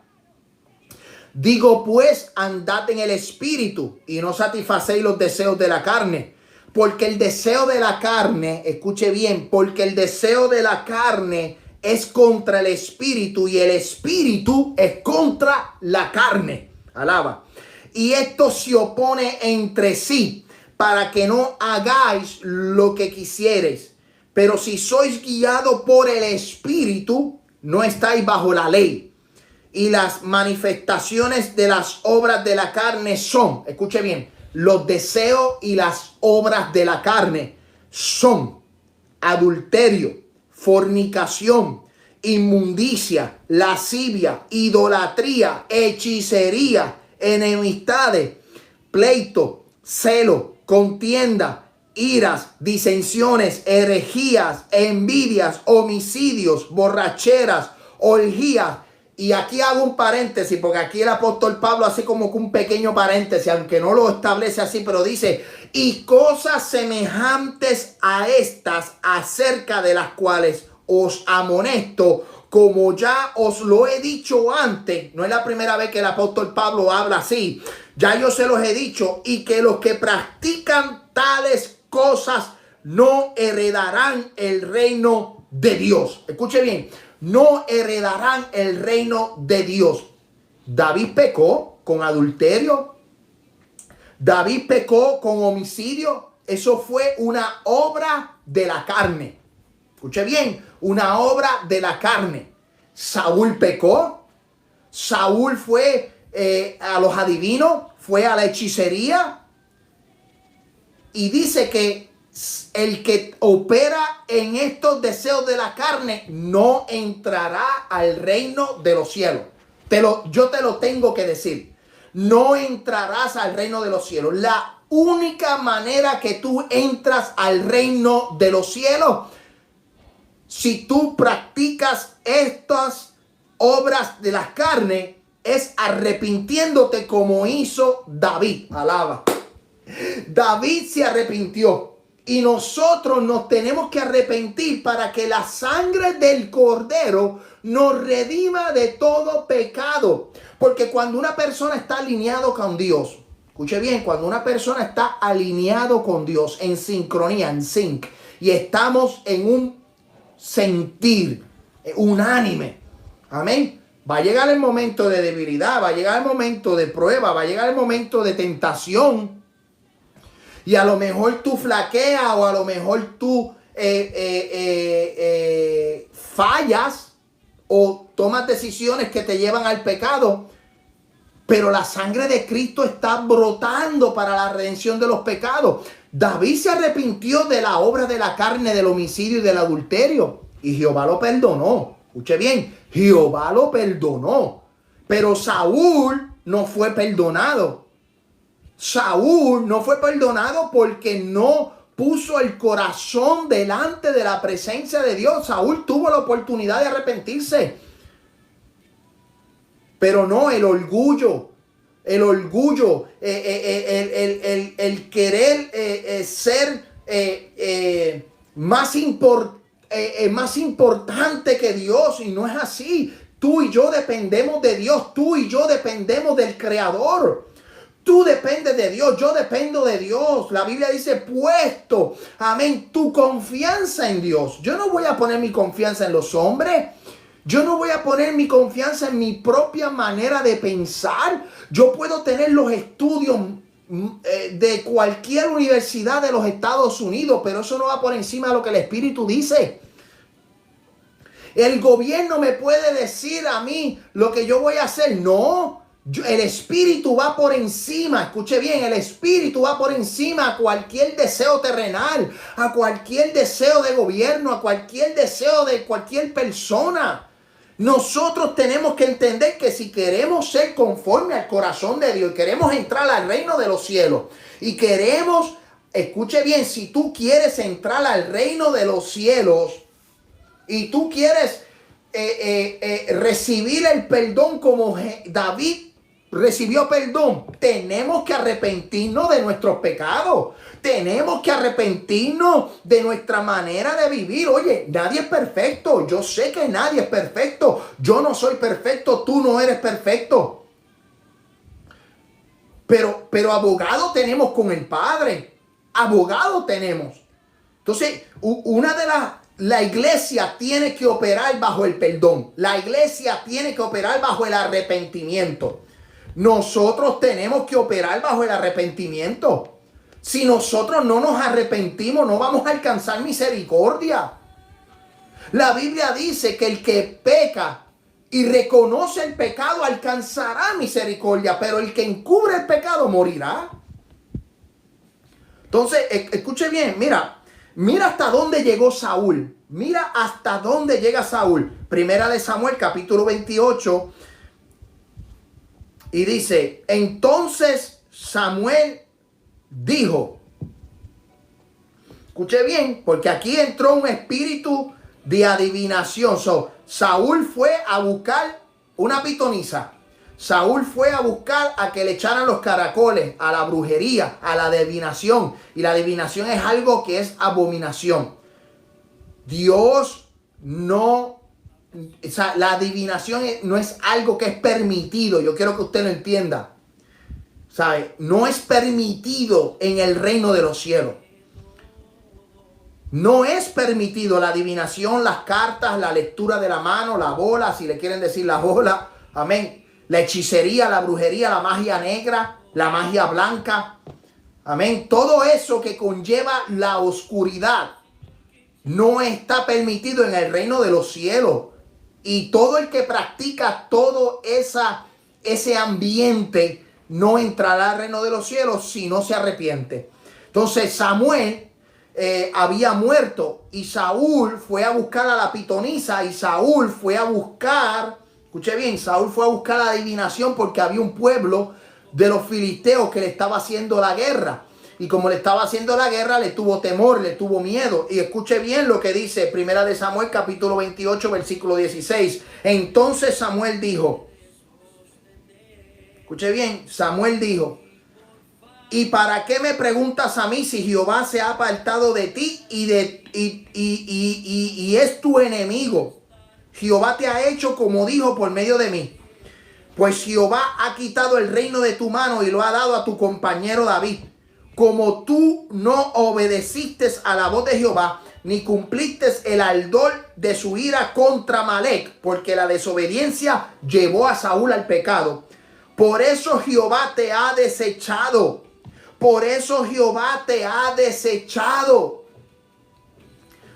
Digo pues, andad en el espíritu y no satisfacéis los deseos de la carne. Porque el deseo de la carne, escuche bien, porque el deseo de la carne es contra el espíritu y el espíritu es contra la carne. Alaba. Y esto se opone entre sí para que no hagáis lo que quisierais. Pero si sois guiados por el espíritu, no estáis bajo la ley. Y las manifestaciones de las obras de la carne son, escuche bien, los deseos y las obras de la carne son adulterio, fornicación, inmundicia, lascivia, idolatría, hechicería, enemistades, pleito, celo, contienda, iras, disensiones, herejías, envidias, homicidios, borracheras, orgías. Y aquí hago un paréntesis, porque aquí el apóstol Pablo hace como que un pequeño paréntesis, aunque no lo establece así, pero dice, y cosas semejantes a estas, acerca de las cuales os amonesto, como ya os lo he dicho antes. No es la primera vez que el apóstol Pablo habla así. Ya yo se los he dicho, y que los que practican tales cosas no heredarán el reino de Dios. Escuche bien. No heredarán el reino de Dios. David pecó con adulterio. David pecó con homicidio. Eso fue una obra de la carne. Escuche bien, una obra de la carne. Saúl pecó. Saúl fue a los adivinos, fue a la hechicería. Y dice que el que opera en estos deseos de la carne no entrará al reino de los cielos. Yo te lo tengo que decir. No entrarás al reino de los cielos. La única manera que tú entras al reino de los cielos, si tú practicas estas obras de la carne, es arrepintiéndote como hizo David. Alaba. David se arrepintió. Y nosotros nos tenemos que arrepentir para que la sangre del Cordero nos redima de todo pecado. Porque cuando una persona está alineado con Dios, escuche bien, cuando una persona está alineado con Dios, en sincronía, en sync, y estamos en un sentir unánime, amén, va a llegar el momento de debilidad, va a llegar el momento de prueba, va a llegar el momento de tentación. Y a lo mejor tú flaqueas, o a lo mejor tú fallas o tomas decisiones que te llevan al pecado, pero la sangre de Cristo está brotando para la redención de los pecados. David se arrepintió de la obra de la carne, del homicidio y del adulterio, y Jehová lo perdonó. Escuche bien, Jehová lo perdonó, pero Saúl no fue perdonado. Saúl no fue perdonado porque no puso el corazón delante de la presencia de Dios. Saúl tuvo la oportunidad de arrepentirse, pero no, el orgullo, el querer ser más importante que Dios, y no es así. Tú y yo dependemos de Dios, tú y yo dependemos del Creador. Tú dependes de Dios, yo dependo de Dios. La Biblia dice, puesto, amén, tu confianza en Dios. Yo no voy a poner mi confianza en los hombres. Yo no voy a poner mi confianza en mi propia manera de pensar. Yo puedo tener los estudios de cualquier universidad de los Estados Unidos, pero eso no va por encima de lo que el Espíritu dice. El gobierno me puede decir a mí lo que yo voy a hacer. No. El Espíritu va por encima, escuche bien, el Espíritu va por encima a cualquier deseo terrenal, a cualquier deseo de gobierno, a cualquier deseo de cualquier persona. Nosotros tenemos que entender que si queremos ser conforme al corazón de Dios y queremos entrar al reino de los cielos y queremos, escuche bien, si tú quieres entrar al reino de los cielos y tú quieres recibir el perdón como David recibió perdón, tenemos que arrepentirnos de nuestros pecados. Tenemos que arrepentirnos de nuestra manera de vivir. Oye, nadie es perfecto. Yo sé que nadie es perfecto. Yo no soy perfecto. Tú no eres perfecto. Pero abogado tenemos con el Padre. Abogado tenemos. Entonces, la iglesia tiene que operar bajo el perdón. La iglesia tiene que operar bajo el arrepentimiento. Nosotros tenemos que operar bajo el arrepentimiento. Si nosotros no nos arrepentimos, no vamos a alcanzar misericordia. La Biblia dice que el que peca y reconoce el pecado alcanzará misericordia, pero el que encubre el pecado morirá. Entonces, escuche bien, mira hasta dónde llegó Saúl. Mira hasta dónde llega Saúl. Primera de Samuel, capítulo 28. Y dice, entonces Samuel dijo, escuche bien, porque aquí entró un espíritu de adivinación. Saúl fue a buscar una pitonisa. Saúl fue a buscar a que le echaran los caracoles, a la brujería, a la adivinación. Y la adivinación es algo que es abominación. Dios no... O sea, la adivinación no es algo que es permitido. Yo quiero que usted lo entienda. ¿Sabe? No es permitido en el reino de los cielos. No es permitido la adivinación, las cartas, la lectura de la mano, la bola, si le quieren decir la bola. Amén. La hechicería, la brujería, la magia negra, la magia blanca. Amén. Todo eso que conlleva la oscuridad no está permitido en el reino de los cielos. Y todo el que practica todo ese ambiente no entrará al reino de los cielos si no se arrepiente. Entonces Samuel había muerto y Saúl fue a buscar a la pitonisa y Saúl fue a buscar, escuche bien, Saúl fue a buscar la adivinación porque había un pueblo de los filisteos que le estaba haciendo la guerra. Y como le estaba haciendo la guerra, le tuvo temor, le tuvo miedo. Y escuche bien lo que dice Primera de Samuel, capítulo 28, versículo 16. Entonces Samuel dijo, escuche bien, Samuel dijo, ¿y para qué me preguntas a mí si Jehová se ha apartado de ti y es tu enemigo? Jehová te ha hecho como dijo por medio de mí. Pues Jehová ha quitado el reino de tu mano y lo ha dado a tu compañero David. Como tú no obedeciste a la voz de Jehová, ni cumpliste el ardor de su ira contra Amalec, porque la desobediencia llevó a Saúl al pecado. Por eso Jehová te ha desechado. Por eso Jehová te ha desechado.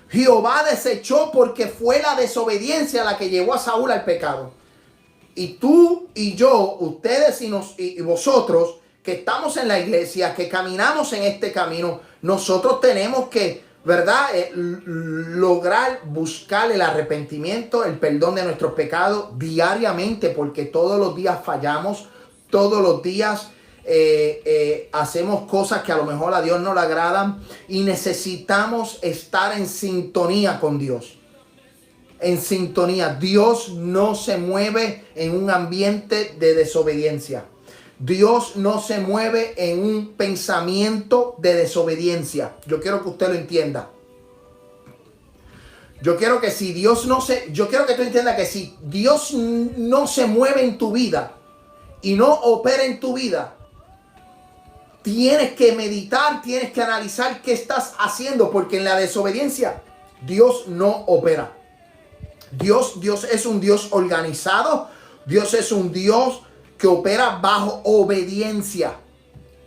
Jehová desechó porque fue la desobediencia la que llevó a Saúl al pecado. Y tú y yo, ustedes y vosotros que estamos en la iglesia, que caminamos en este camino, nosotros tenemos que, ¿verdad? Lograr buscar el arrepentimiento, el perdón de nuestros pecados diariamente, porque todos los días fallamos, todos los días hacemos cosas que a lo mejor a Dios no le agradan y necesitamos estar en sintonía con Dios. En sintonía. Dios no se mueve en un ambiente de desobediencia. Dios no se mueve en un pensamiento de desobediencia. Yo quiero que usted lo entienda. Yo quiero que tú entiendas que si Dios no se mueve en tu vida y no opera en tu vida, tienes que meditar, tienes que analizar qué estás haciendo, porque en la desobediencia Dios no opera. Dios es un Dios organizado. Dios es un Dios que opera bajo obediencia.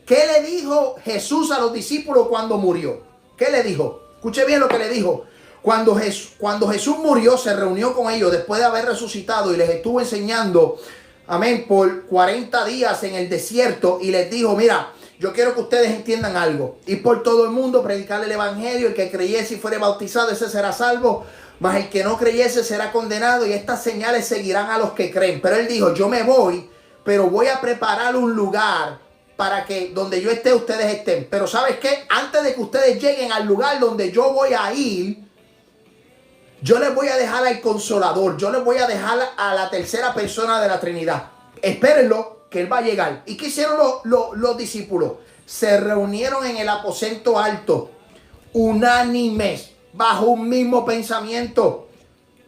¿Qué le dijo Jesús a los discípulos cuando murió? ¿Qué le dijo? Escuche bien lo que le dijo. Cuando Jesús murió, se reunió con ellos después de haber resucitado y les estuvo enseñando, amén, por 40 días en el desierto, y les dijo: mira, yo quiero que ustedes entiendan algo. Ir por todo el mundo, predicar el evangelio. El que creyese y fuere bautizado, ese será salvo. Mas el que no creyese será condenado. Y estas señales seguirán a los que creen. Pero él dijo: yo me voy, pero voy a preparar un lugar para que donde yo esté, ustedes estén. Pero ¿sabes qué? Antes de que ustedes lleguen al lugar donde yo voy a ir, yo les voy a dejar al Consolador. Yo les voy a dejar a la tercera persona de la Trinidad. Espérenlo, que él va a llegar. ¿Y qué hicieron los discípulos? Se reunieron en el aposento alto, unánimes, bajo un mismo pensamiento,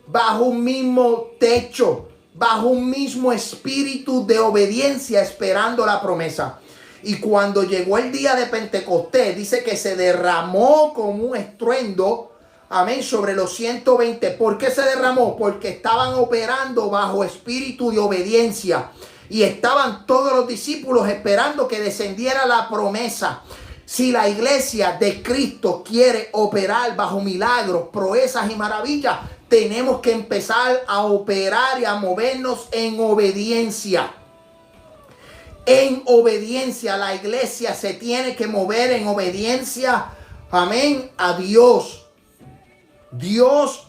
bajo un mismo techo, bajo un mismo espíritu de obediencia, esperando la promesa. Y cuando llegó el día de Pentecostés, dice que se derramó como un estruendo, amén, sobre los 120. ¿Por qué se derramó? Porque estaban operando bajo espíritu de obediencia. Y estaban todos los discípulos esperando que descendiera la promesa. Si la iglesia de Cristo quiere operar bajo milagros, proezas y maravillas, tenemos que empezar a operar y a movernos en obediencia. En obediencia, la iglesia se tiene que mover en obediencia, amén, a Dios. Dios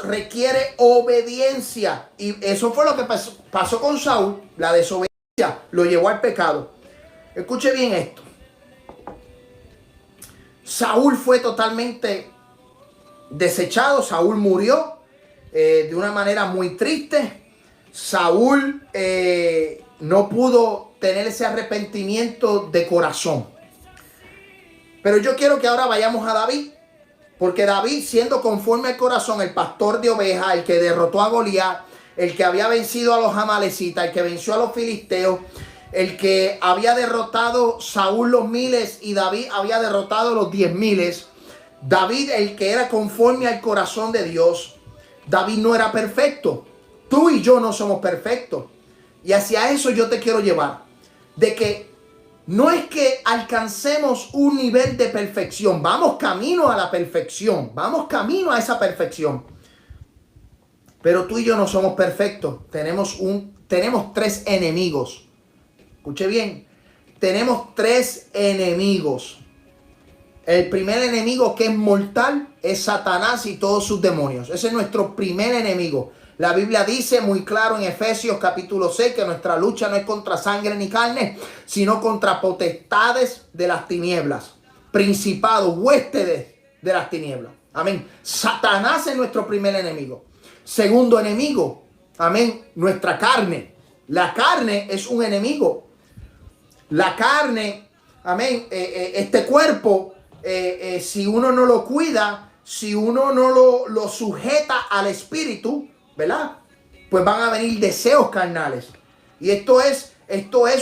requiere obediencia. Y eso fue lo que pasó con Saúl. La desobediencia lo llevó al pecado. Escuche bien esto. Saúl fue totalmente desechado. Saúl murió de una manera muy triste. Saúl no pudo tener ese arrepentimiento de corazón. Pero yo quiero que ahora vayamos a David. Porque David, siendo conforme al corazón, el pastor de ovejas, el que derrotó a Goliat, el que había vencido a los amalecitas, el que venció a los filisteos, el que había derrotado Saúl los miles y David había derrotado los 10,000. David, el que era conforme al corazón de Dios, David no era perfecto. Tú y yo no somos perfectos. Y hacia eso yo te quiero llevar. De que no es que alcancemos un nivel de perfección. Vamos camino a la perfección. Vamos camino a esa perfección. Pero tú y yo no somos perfectos. Tenemos 3 enemigos. Escuche bien. Tenemos 3 enemigos. El primer enemigo, que es mortal, es Satanás y todos sus demonios. Ese es nuestro primer enemigo. La Biblia dice muy claro en Efesios capítulo 6 que nuestra lucha no es contra sangre ni carne, sino contra potestades de las tinieblas, principados, huéspedes de las tinieblas. Amén. Satanás es nuestro primer enemigo. Segundo enemigo, amén, nuestra carne. La carne es un enemigo. La carne, amén, este cuerpo, si uno no lo cuida, si uno no lo sujeta al espíritu, ¿verdad? Pues van a venir deseos carnales. Y esto es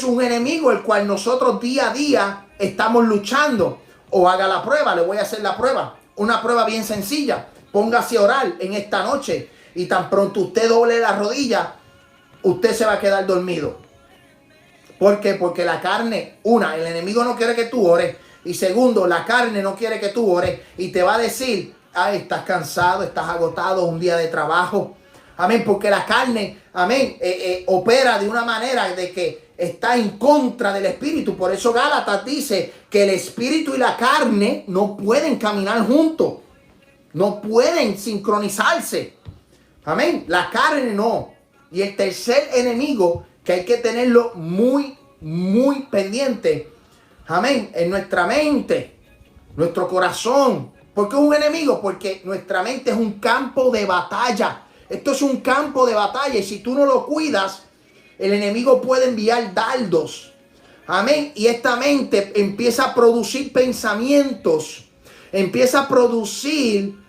un enemigo el cual nosotros día a día estamos luchando. O haga la prueba, le voy a hacer la prueba. Una prueba bien sencilla. Póngase a orar en esta noche y tan pronto usted doble la rodilla, usted se va a quedar dormido. ¿Por qué? Porque la carne, el enemigo no quiere que tú ores. Y segundo, la carne no quiere que tú ores y te va a decir, ay, estás cansado, estás agotado, un día de trabajo. Amén, porque la carne, amén, opera de una manera de que está en contra del espíritu. Por eso Gálatas dice que el espíritu y la carne no pueden caminar juntos. No pueden sincronizarse. Amén, la carne no. Y el tercer enemigo que hay que tenerlo muy, muy pendiente. Amén, en nuestra mente, nuestro corazón. ¿Por qué es un enemigo? Porque nuestra mente es un campo de batalla. Esto es un campo de batalla y si tú no lo cuidas, el enemigo puede enviar dardos. Amén. Y esta mente empieza a producir pensamientos. Empieza a producir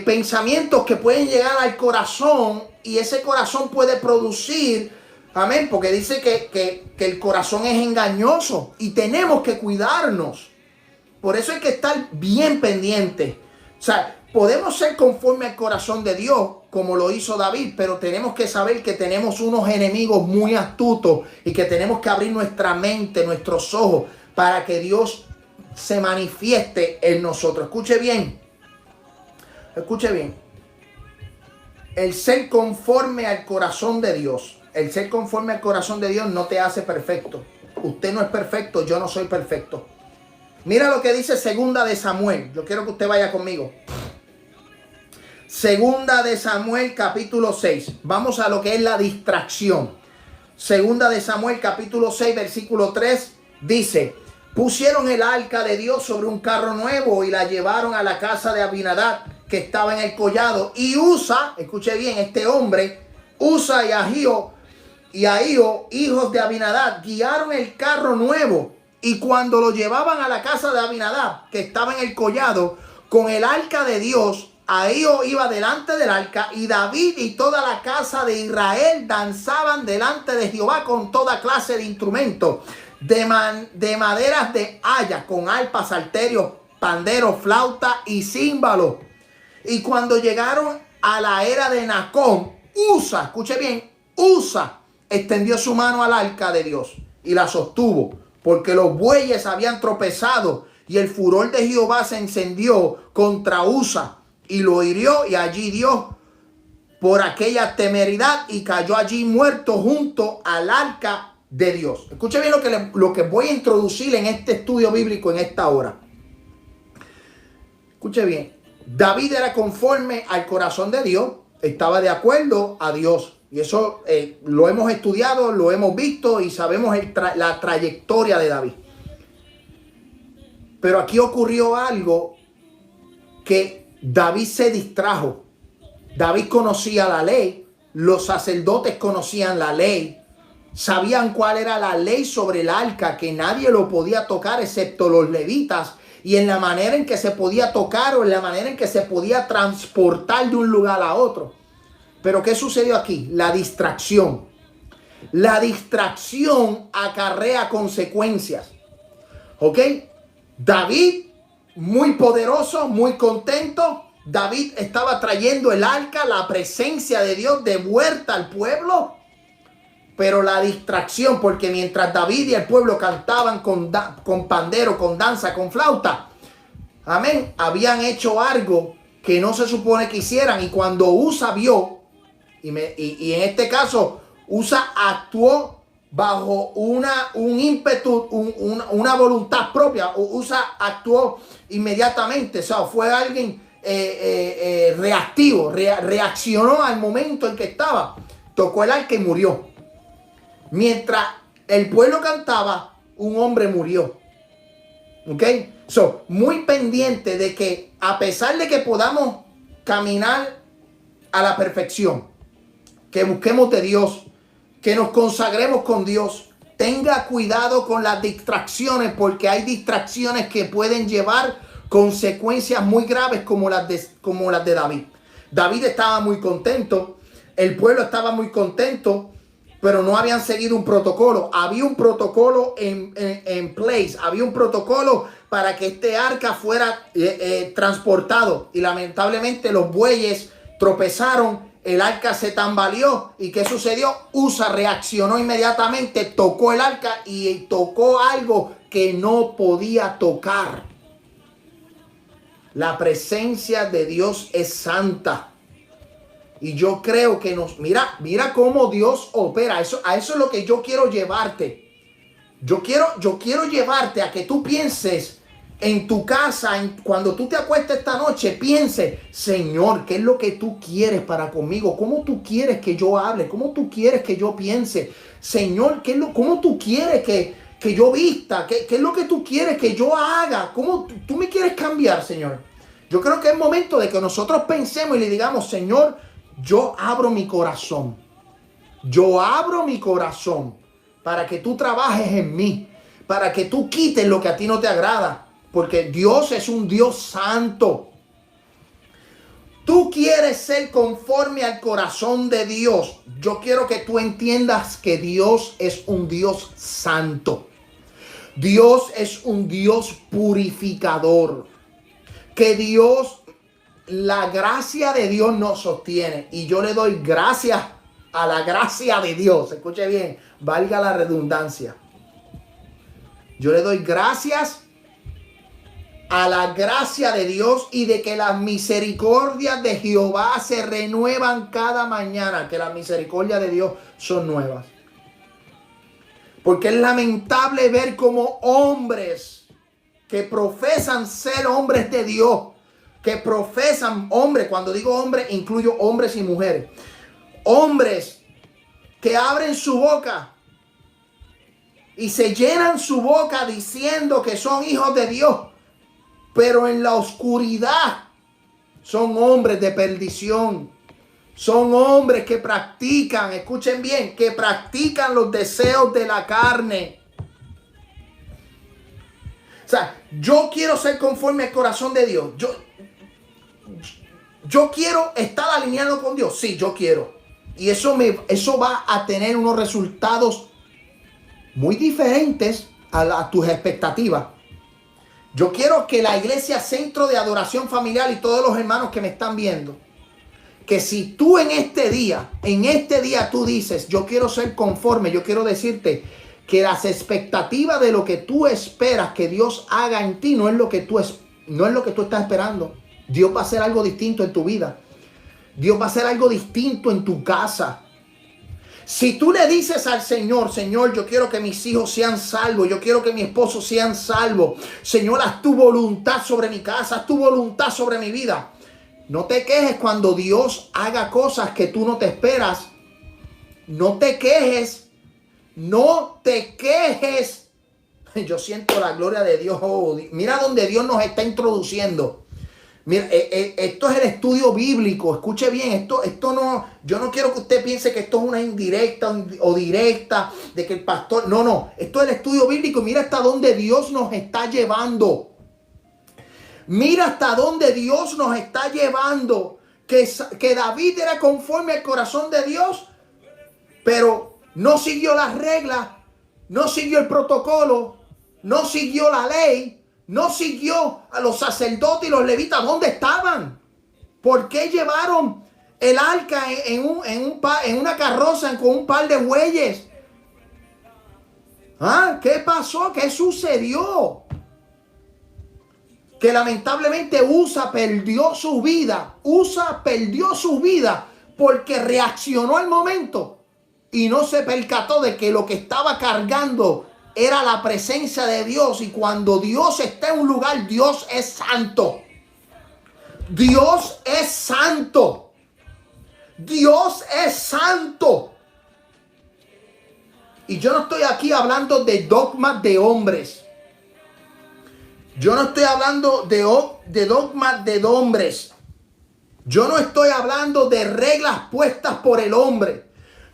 pensamientos que pueden llegar al corazón y ese corazón puede producir, amén, porque dice que el corazón es engañoso y tenemos que cuidarnos. Por eso hay que estar bien pendiente. O sea, podemos ser conforme al corazón de Dios, como lo hizo David, pero tenemos que saber que tenemos unos enemigos muy astutos y que tenemos que abrir nuestra mente, nuestros ojos, para que Dios se manifieste en nosotros. Escuche bien. Escuche bien. El ser conforme al corazón de Dios, el ser conforme al corazón de Dios no te hace perfecto. Usted no es perfecto, yo no soy perfecto. Mira lo que dice Segunda de Samuel. Yo quiero que usted vaya conmigo. Segunda de Samuel capítulo 6. Vamos a lo que es la distracción. Segunda de Samuel capítulo 6 versículo 3 dice: pusieron el arca de Dios sobre un carro nuevo y la llevaron a la casa de Abinadab que estaba en el collado. Y Usa, escuche bien, este hombre, Usa y Ahío, hijos de Abinadab, guiaron el carro nuevo. Y cuando lo llevaban a la casa de Abinadab, que estaba en el collado, con el arca de Dios, Ahío iba delante del arca, y David y toda la casa de Israel danzaban delante de Jehová con toda clase de instrumentos, de maderas de haya, con arpas, salterios, panderos, flauta y címbalos. Y cuando llegaron a la era de Nacón, Usa, escuche bien, Usa extendió su mano al arca de Dios y la sostuvo, porque los bueyes habían tropezado y el furor de Jehová se encendió contra Usa y lo hirió, y allí dio por aquella temeridad y cayó allí muerto junto al arca de Dios. Escuche bien lo que voy a introducir en este estudio bíblico en esta hora. Escuche bien. David era conforme al corazón de Dios, estaba de acuerdo a Dios. Y eso lo hemos estudiado, lo hemos visto y sabemos la trayectoria de David. Pero aquí ocurrió algo que David se distrajo. David conocía la ley, los sacerdotes conocían la ley, sabían cuál era la ley sobre el arca, que nadie lo podía tocar excepto los levitas, y en la manera en que se podía tocar o en la manera en que se podía transportar de un lugar a otro. Pero ¿qué sucedió aquí? La distracción. La distracción acarrea consecuencias. ¿Ok? David, muy poderoso, muy contento. David estaba trayendo el arca, la presencia de Dios de vuelta al pueblo. Pero la distracción, porque mientras David y el pueblo cantaban con pandero, con danza, con flauta, amén, habían hecho algo que no se supone que hicieran. Y cuando Usa vio, y en este caso Usa actuó bajo un ímpetu, una voluntad propia. Usa actuó inmediatamente, o sea, fue alguien reactivo, reaccionó al momento en que estaba, tocó el arca y murió. Mientras el pueblo cantaba, un hombre murió. ¿Ok? So, muy pendiente de que a pesar de que podamos caminar a la perfección, que busquemos de Dios, que nos consagremos con Dios, tenga cuidado con las distracciones, porque hay distracciones que pueden llevar consecuencias muy graves como las de David. David estaba muy contento, el pueblo estaba muy contento, pero no habían seguido un protocolo. Había un protocolo en place. Había un protocolo para que este arca fuera transportado. Y lamentablemente los bueyes tropezaron el arca se tambaleó. ¿Y qué sucedió? Usa reaccionó inmediatamente, tocó el arca y tocó algo que no podía tocar. La presencia de Dios es santa. Y yo creo que mira cómo Dios opera. A eso es lo que yo quiero llevarte. Yo quiero llevarte a que tú pienses en tu casa, cuando tú te acuestes esta noche, piense, Señor, ¿qué es lo que tú quieres para conmigo? ¿Cómo tú quieres que yo hable? ¿Cómo tú quieres que yo piense? Señor, ¿cómo tú quieres que yo vista? ¿Qué es lo que tú quieres que yo haga? ¿Cómo tú me quieres cambiar, Señor? Yo creo que es momento de que nosotros pensemos y le digamos, Señor, yo abro mi corazón. Yo abro mi corazón para que tú trabajes en mí, para que tú quites lo que a ti no te agrada, porque Dios es un Dios santo. Tú quieres ser conforme al corazón de Dios. Yo quiero que tú entiendas que Dios es un Dios santo. Dios es un Dios purificador. Que Dios, la gracia de Dios nos sostiene. Y yo le doy gracias a la gracia de Dios. Escuche bien, valga la redundancia. Yo le doy gracias a la gracia de Dios y de que las misericordias de Jehová se renuevan cada mañana. Que las misericordias de Dios son nuevas. Porque es lamentable ver como hombres que profesan ser hombres de Dios, que profesan hombres, cuando digo hombres incluyo hombres y mujeres, hombres que abren su boca y se llenan su boca diciendo que son hijos de Dios, pero en la oscuridad son hombres de perdición. Son hombres que practican, escuchen bien, que practican los deseos de la carne. O sea, yo quiero ser conforme al corazón de Dios. Yo quiero estar alineado con Dios. Sí, yo quiero. Y eso va a tener unos resultados muy diferentes a tus expectativas. Yo quiero que la iglesia Centro de Adoración Familiar y todos los hermanos que me están viendo, que si tú en este día tú dices, yo quiero ser conforme, yo quiero decirte que las expectativas de lo que tú esperas que Dios haga en ti no es lo que tú estás esperando. Dios va a hacer algo distinto en tu vida. Dios va a hacer algo distinto en tu casa. Si tú le dices al Señor, Señor, yo quiero que mis hijos sean salvos, yo quiero que mi esposo sean salvos. Señor, haz tu voluntad sobre mi casa, haz tu voluntad sobre mi vida. No te quejes cuando Dios haga cosas que tú no te esperas. No te quejes. No te quejes. Yo siento la gloria de Dios. Oh, mira donde Dios nos está introduciendo. Mira, esto es el estudio bíblico. Escuche bien, esto no, yo no quiero que usted piense que esto es una indirecta o directa de que el pastor, no, esto es el estudio bíblico. Mira hasta dónde Dios nos está llevando. Mira hasta dónde Dios nos está llevando. Que David era conforme al corazón de Dios, pero no siguió las reglas, no siguió el protocolo, no siguió la ley. No siguió a los sacerdotes y los levitas. ¿Dónde estaban? ¿Por qué llevaron el arca en una carroza con un par de bueyes? ¿Qué pasó? ¿Qué sucedió? Que lamentablemente Usa perdió su vida. Usa perdió su vida porque reaccionó al momento y no se percató de que lo que estaba cargando era la presencia de Dios. Y cuando Dios está en un lugar, Dios es santo. Dios es santo. Dios es santo. Y yo no estoy aquí hablando de dogmas de hombres. Yo no estoy hablando de dogmas de hombres. Yo no estoy hablando de reglas puestas por el hombre.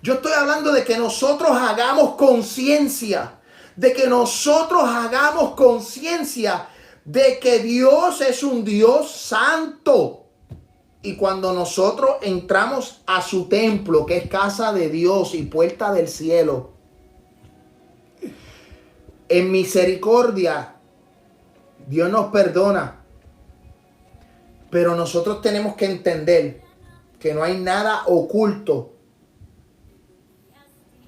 Yo estoy hablando de que nosotros hagamos conciencia. De que nosotros hagamos conciencia de que Dios es un Dios santo. Y cuando nosotros entramos a su templo, que es casa de Dios y puerta del cielo, en misericordia, Dios nos perdona. Pero nosotros tenemos que entender que no hay nada oculto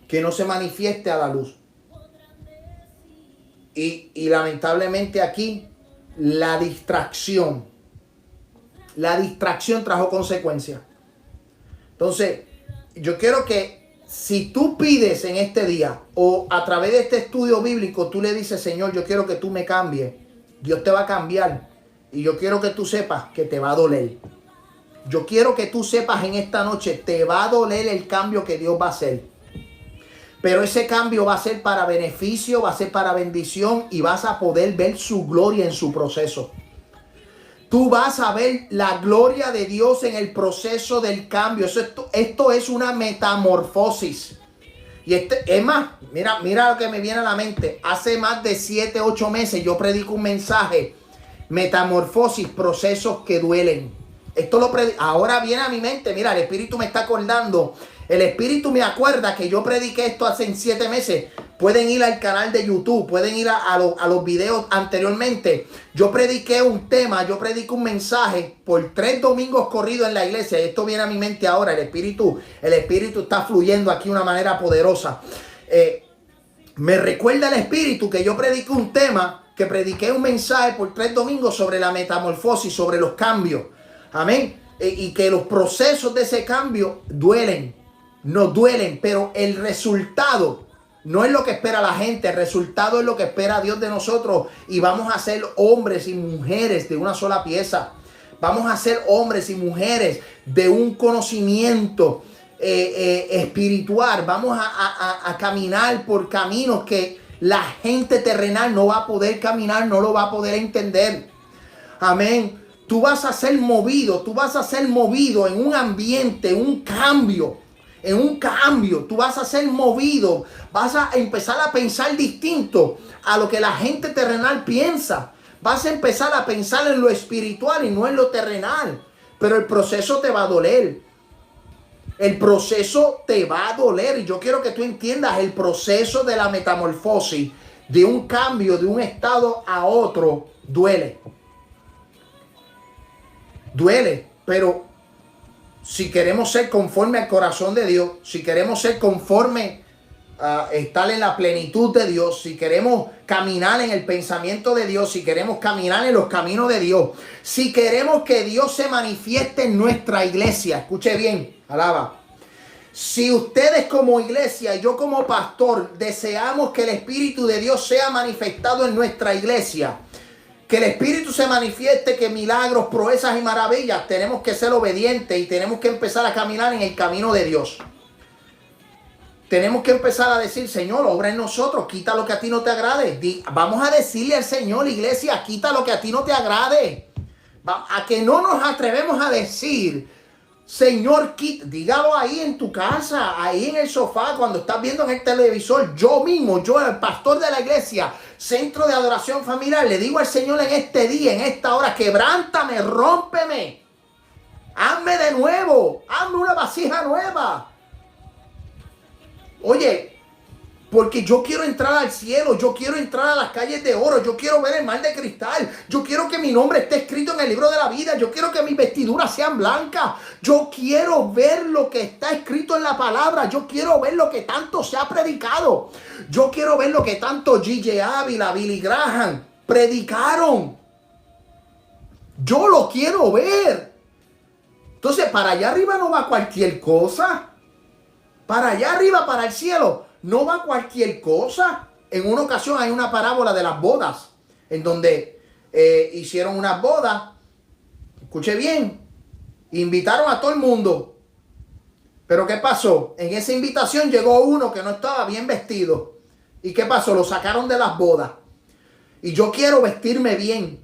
que no se manifieste a la luz. Y lamentablemente aquí la distracción trajo consecuencias. Entonces, yo quiero que si tú pides en este día o a través de este estudio bíblico, tú le dices, Señor, yo quiero que tú me cambies, Dios te va a cambiar. Y yo quiero que tú sepas que te va a doler. Yo quiero que tú sepas en esta noche, te va a doler el cambio que Dios va a hacer. Pero ese cambio va a ser para beneficio, va a ser para bendición y vas a poder ver su gloria en su proceso. Tú vas a ver la gloria de Dios en el proceso del cambio. Esto es una metamorfosis. Y es más, mira lo que me viene a la mente. Hace más de 7, 8 meses yo predico un mensaje. Metamorfosis, procesos que duelen. Ahora viene a mi mente. Mira, el Espíritu me está acordando. El Espíritu me acuerda que yo prediqué esto hace 7 meses. Pueden ir al canal de YouTube, pueden ir a los videos anteriormente. Yo prediqué un tema, yo prediqué un mensaje por 3 domingos corridos en la iglesia. Esto viene a mi mente ahora. El Espíritu está fluyendo aquí de una manera poderosa. Me recuerda el Espíritu que yo prediqué un tema, que prediqué un mensaje por 3 domingos sobre la metamorfosis, sobre los cambios. Amén. Y que los procesos de ese cambio duelen. Nos duelen, pero el resultado no es lo que espera la gente. El resultado es lo que espera Dios de nosotros. Y vamos a ser hombres y mujeres de una sola pieza. Vamos a ser hombres y mujeres de un conocimiento espiritual. Vamos a caminar por caminos que la gente terrenal no va a poder caminar, no lo va a poder entender. Amén. Tú vas a ser movido en un ambiente, un cambio. En un cambio, tú vas a ser movido, vas a empezar a pensar distinto a lo que la gente terrenal piensa. Vas a empezar a pensar en lo espiritual y no en lo terrenal. Pero el proceso te va a doler. El proceso te va a doler. Y yo quiero que tú entiendas el proceso de la metamorfosis, de un cambio de un estado a otro, duele. Duele, pero si queremos ser conforme al corazón de Dios, si queremos ser conforme a estar en la plenitud de Dios, si queremos caminar en el pensamiento de Dios, si queremos caminar en los caminos de Dios, si queremos que Dios se manifieste en nuestra iglesia, escuche bien, alaba. Si ustedes como iglesia y yo como pastor deseamos que el Espíritu de Dios sea manifestado en nuestra iglesia, que el Espíritu se manifieste, que milagros, proezas y maravillas, tenemos que ser obedientes y tenemos que empezar a caminar en el camino de Dios. Tenemos que empezar a decir, Señor, obra en nosotros, quita lo que a ti no te agrade. Vamos a decirle al Señor, iglesia, quita lo que a ti no te agrade. A que no nos atrevemos a decir, Señor, quita, dígalo ahí en tu casa, ahí en el sofá, cuando estás viendo en el televisor. Yo mismo, yo, el pastor de la iglesia, Centro de Adoración Familiar, le digo al Señor en este día, en esta hora, quebrántame, rómpeme, hazme de nuevo, hazme una vasija nueva. Oye, porque yo quiero entrar al cielo, yo quiero entrar a las calles de oro, yo quiero ver el mar de cristal, yo quiero que mi nombre esté escrito en el libro de la vida, yo quiero que mis vestiduras sean blancas, yo quiero ver lo que está escrito en la palabra, yo quiero ver lo que tanto se ha predicado, yo quiero ver lo que tanto G.J. Ávila, Billy Graham predicaron. Yo lo quiero ver. Entonces, para allá arriba no va cualquier cosa. Para allá arriba, para el cielo, no va cualquier cosa. En una ocasión hay una parábola de las bodas, en donde hicieron unas bodas. Escuche bien, invitaron a todo el mundo. Pero ¿qué pasó? En esa invitación llegó uno que no estaba bien vestido. ¿Y qué pasó? Lo sacaron de las bodas. Y yo quiero vestirme bien.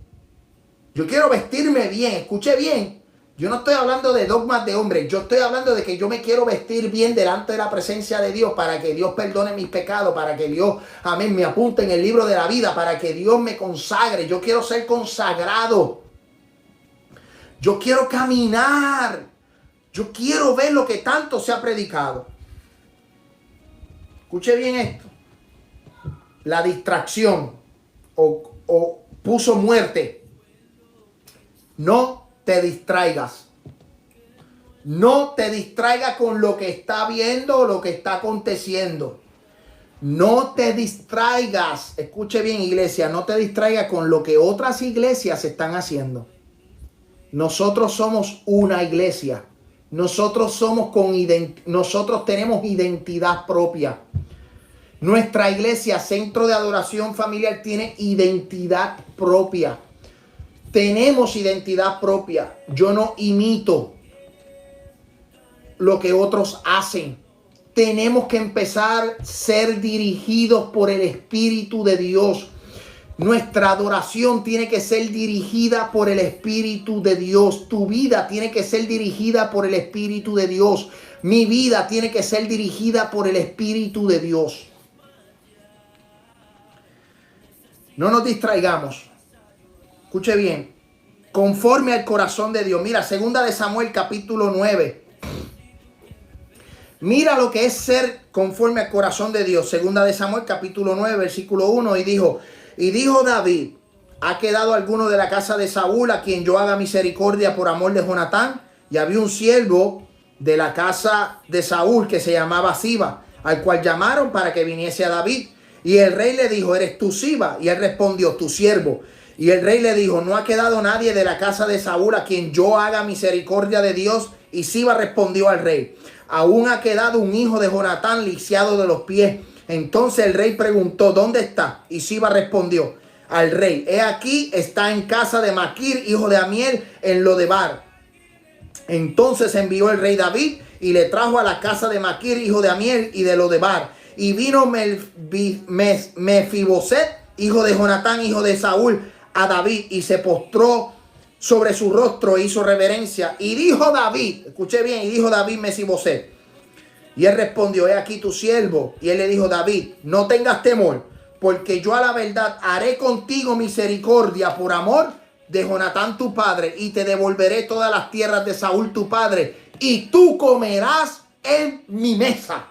Yo quiero vestirme bien. Escuche bien. Yo no estoy hablando de dogmas de hombres. Yo estoy hablando de que yo me quiero vestir bien delante de la presencia de Dios para que Dios perdone mis pecados, para que Dios, amén, me apunte en el libro de la vida, para que Dios me consagre. Yo quiero ser consagrado. Yo quiero caminar. Yo quiero ver lo que tanto se ha predicado. Escuche bien esto. La distracción o puso muerte. No te distraigas. No te distraigas con lo que está viendo o lo que está aconteciendo. No te distraigas. Escuche bien, iglesia. No te distraigas con lo que otras iglesias están haciendo. Nosotros somos una iglesia. Nosotros tenemos identidad propia. Nuestra iglesia, Centro de Adoración Familiar, tiene identidad propia. Tenemos identidad propia. Yo no imito lo que otros hacen. Tenemos que empezar a ser dirigidos por el Espíritu de Dios. Nuestra adoración tiene que ser dirigida por el Espíritu de Dios. Tu vida tiene que ser dirigida por el Espíritu de Dios. Mi vida tiene que ser dirigida por el Espíritu de Dios. No nos distraigamos. Escuche bien. Conforme al corazón de Dios. Mira, 2 de Samuel capítulo 9. Mira lo que es ser conforme al corazón de Dios. 2 de Samuel capítulo 9 versículo 1. Y dijo David: ¿ha quedado alguno de la casa de Saúl a quien yo haga misericordia por amor de Jonatán? Y había un siervo de la casa de Saúl que se llamaba Siba, al cual llamaron para que viniese a David. Y el rey le dijo: ¿eres tú Siba? Y él respondió: tu siervo. Y el rey le dijo: no ha quedado nadie de la casa de Saúl a quien yo haga misericordia de Dios. Y Siba respondió al rey: aún ha quedado un hijo de Jonatán lisiado de los pies. Entonces el rey preguntó: ¿dónde está? Y Siba respondió al rey: he aquí, está en casa de Maquir, hijo de Amiel, en Lodebar. Entonces envió el rey David y le trajo a la casa de Maquir, hijo de Amiel, y de Lodebar. Y vino Mefiboset, hijo de Jonatán, hijo de Saúl, a David, y se postró sobre su rostro e hizo reverencia. Y dijo David, escuché bien, y dijo David Mefiboset. Y él respondió: he aquí tu siervo. Y él le dijo: David, no tengas temor, porque yo a la verdad haré contigo misericordia por amor de Jonatán tu padre, y te devolveré todas las tierras de Saúl tu padre, y tú comerás en mi mesa.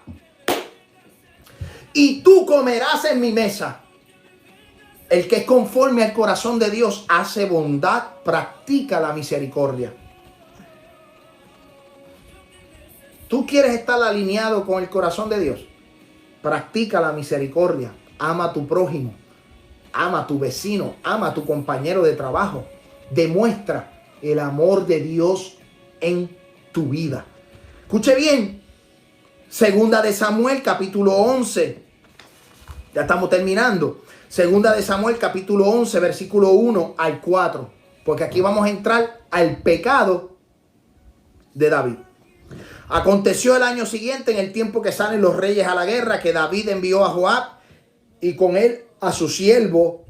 Y tú comerás en mi mesa. El que es conforme al corazón de Dios hace bondad, practica la misericordia. ¿Tú quieres estar alineado con el corazón de Dios? Practica la misericordia. Ama a tu prójimo. Ama a tu vecino. Ama a tu compañero de trabajo. Demuestra el amor de Dios en tu vida. Escuche bien. 2 de Samuel capítulo 11. Ya estamos terminando. 2 de Samuel capítulo 11 versículo 1 al 4. Porque aquí vamos a entrar al pecado de David. Aconteció el año siguiente, en el tiempo que salen los reyes a la guerra, que David envió a Joab y con él a su siervo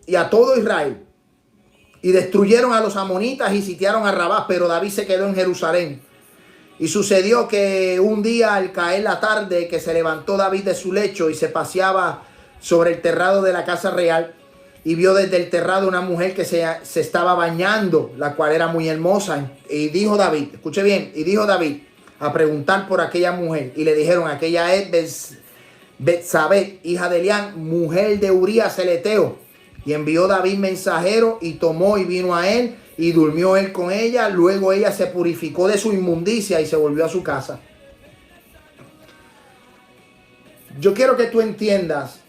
y a todo Israel. Y destruyeron a los amonitas y sitiaron a Rabá, pero David se quedó en Jerusalén. Y sucedió que un día, al caer la tarde, que se levantó David de su lecho y se paseaba sobre el terrado de la casa real, y vio desde el terrado una mujer que se estaba bañando, la cual era muy hermosa. Y dijo David, escuche bien, y dijo David a preguntar por aquella mujer. Y le dijeron: aquella es Betsabé, hija de Elián, mujer de Urías el Eteo. Y envió David mensajero y tomó y vino a él y durmió él con ella. Luego ella se purificó de su inmundicia y se volvió a su casa. Yo quiero que tú entiendas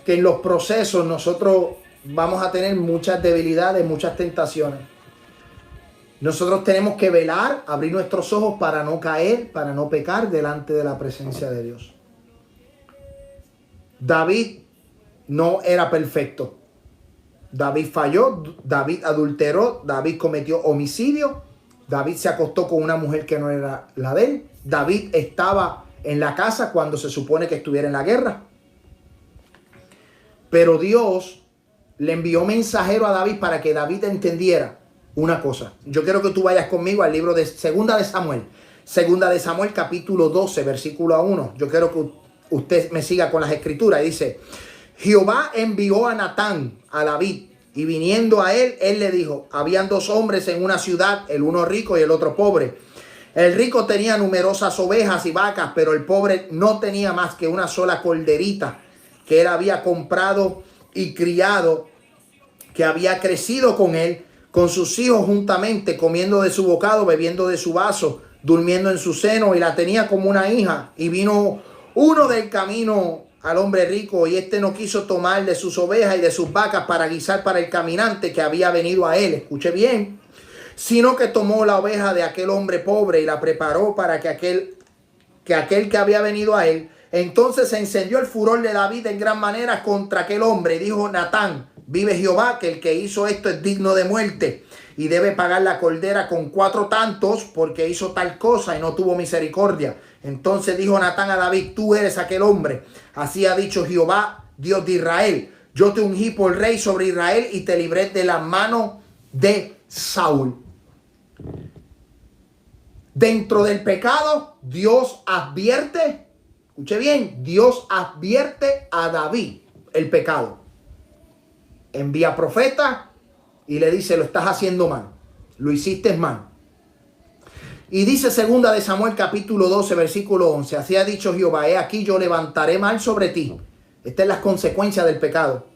que en los procesos nosotros vamos a tener muchas debilidades, muchas tentaciones. Nosotros tenemos que velar, abrir nuestros ojos para no caer, para no pecar delante de la presencia de Dios. David no era perfecto. David falló, David adulteró, David cometió homicidio, David se acostó con una mujer que no era la de él. David estaba en la casa cuando se supone que estuviera en la guerra. Pero Dios le envió mensajero a David para que David entendiera una cosa. Yo quiero que tú vayas conmigo al libro de 2 de Samuel. 2 de Samuel capítulo 12 versículo 1. Yo quiero que usted me siga con las escrituras. Dice: Jehová envió a Natán a David, y viniendo a él, él le dijo: habían dos hombres en una ciudad, el uno rico y el otro pobre. El rico tenía numerosas ovejas y vacas, pero el pobre no tenía más que una sola corderita que él había comprado y criado, que había crecido con él, con sus hijos juntamente, comiendo de su bocado, bebiendo de su vaso, durmiendo en su seno y la tenía como una hija. Y vino uno del camino al hombre rico y este no quiso tomar de sus ovejas y de sus vacas para guisar para el caminante que había venido a él. Escuche bien. Sino que tomó la oveja de aquel hombre pobre y la preparó para que aquel que había venido a él. Entonces se encendió el furor de David en gran manera contra aquel hombre. Y dijo Natán: vive Jehová, que el que hizo esto es digno de muerte y debe pagar la cordera con 4 tantos porque hizo tal cosa y no tuvo misericordia. Entonces dijo Natán a David: tú eres aquel hombre. Así ha dicho Jehová, Dios de Israel: yo te ungí por rey sobre Israel y te libré de la mano de Saúl. Dentro del pecado, Dios advierte, escuche bien, Dios advierte a David el pecado. Envía profeta y le dice: lo estás haciendo mal, lo hiciste mal. Y dice 2 de Samuel capítulo 12 versículo 11: así ha dicho Jehová, he aquí yo levantaré mal sobre ti. Estas son las consecuencias del pecado.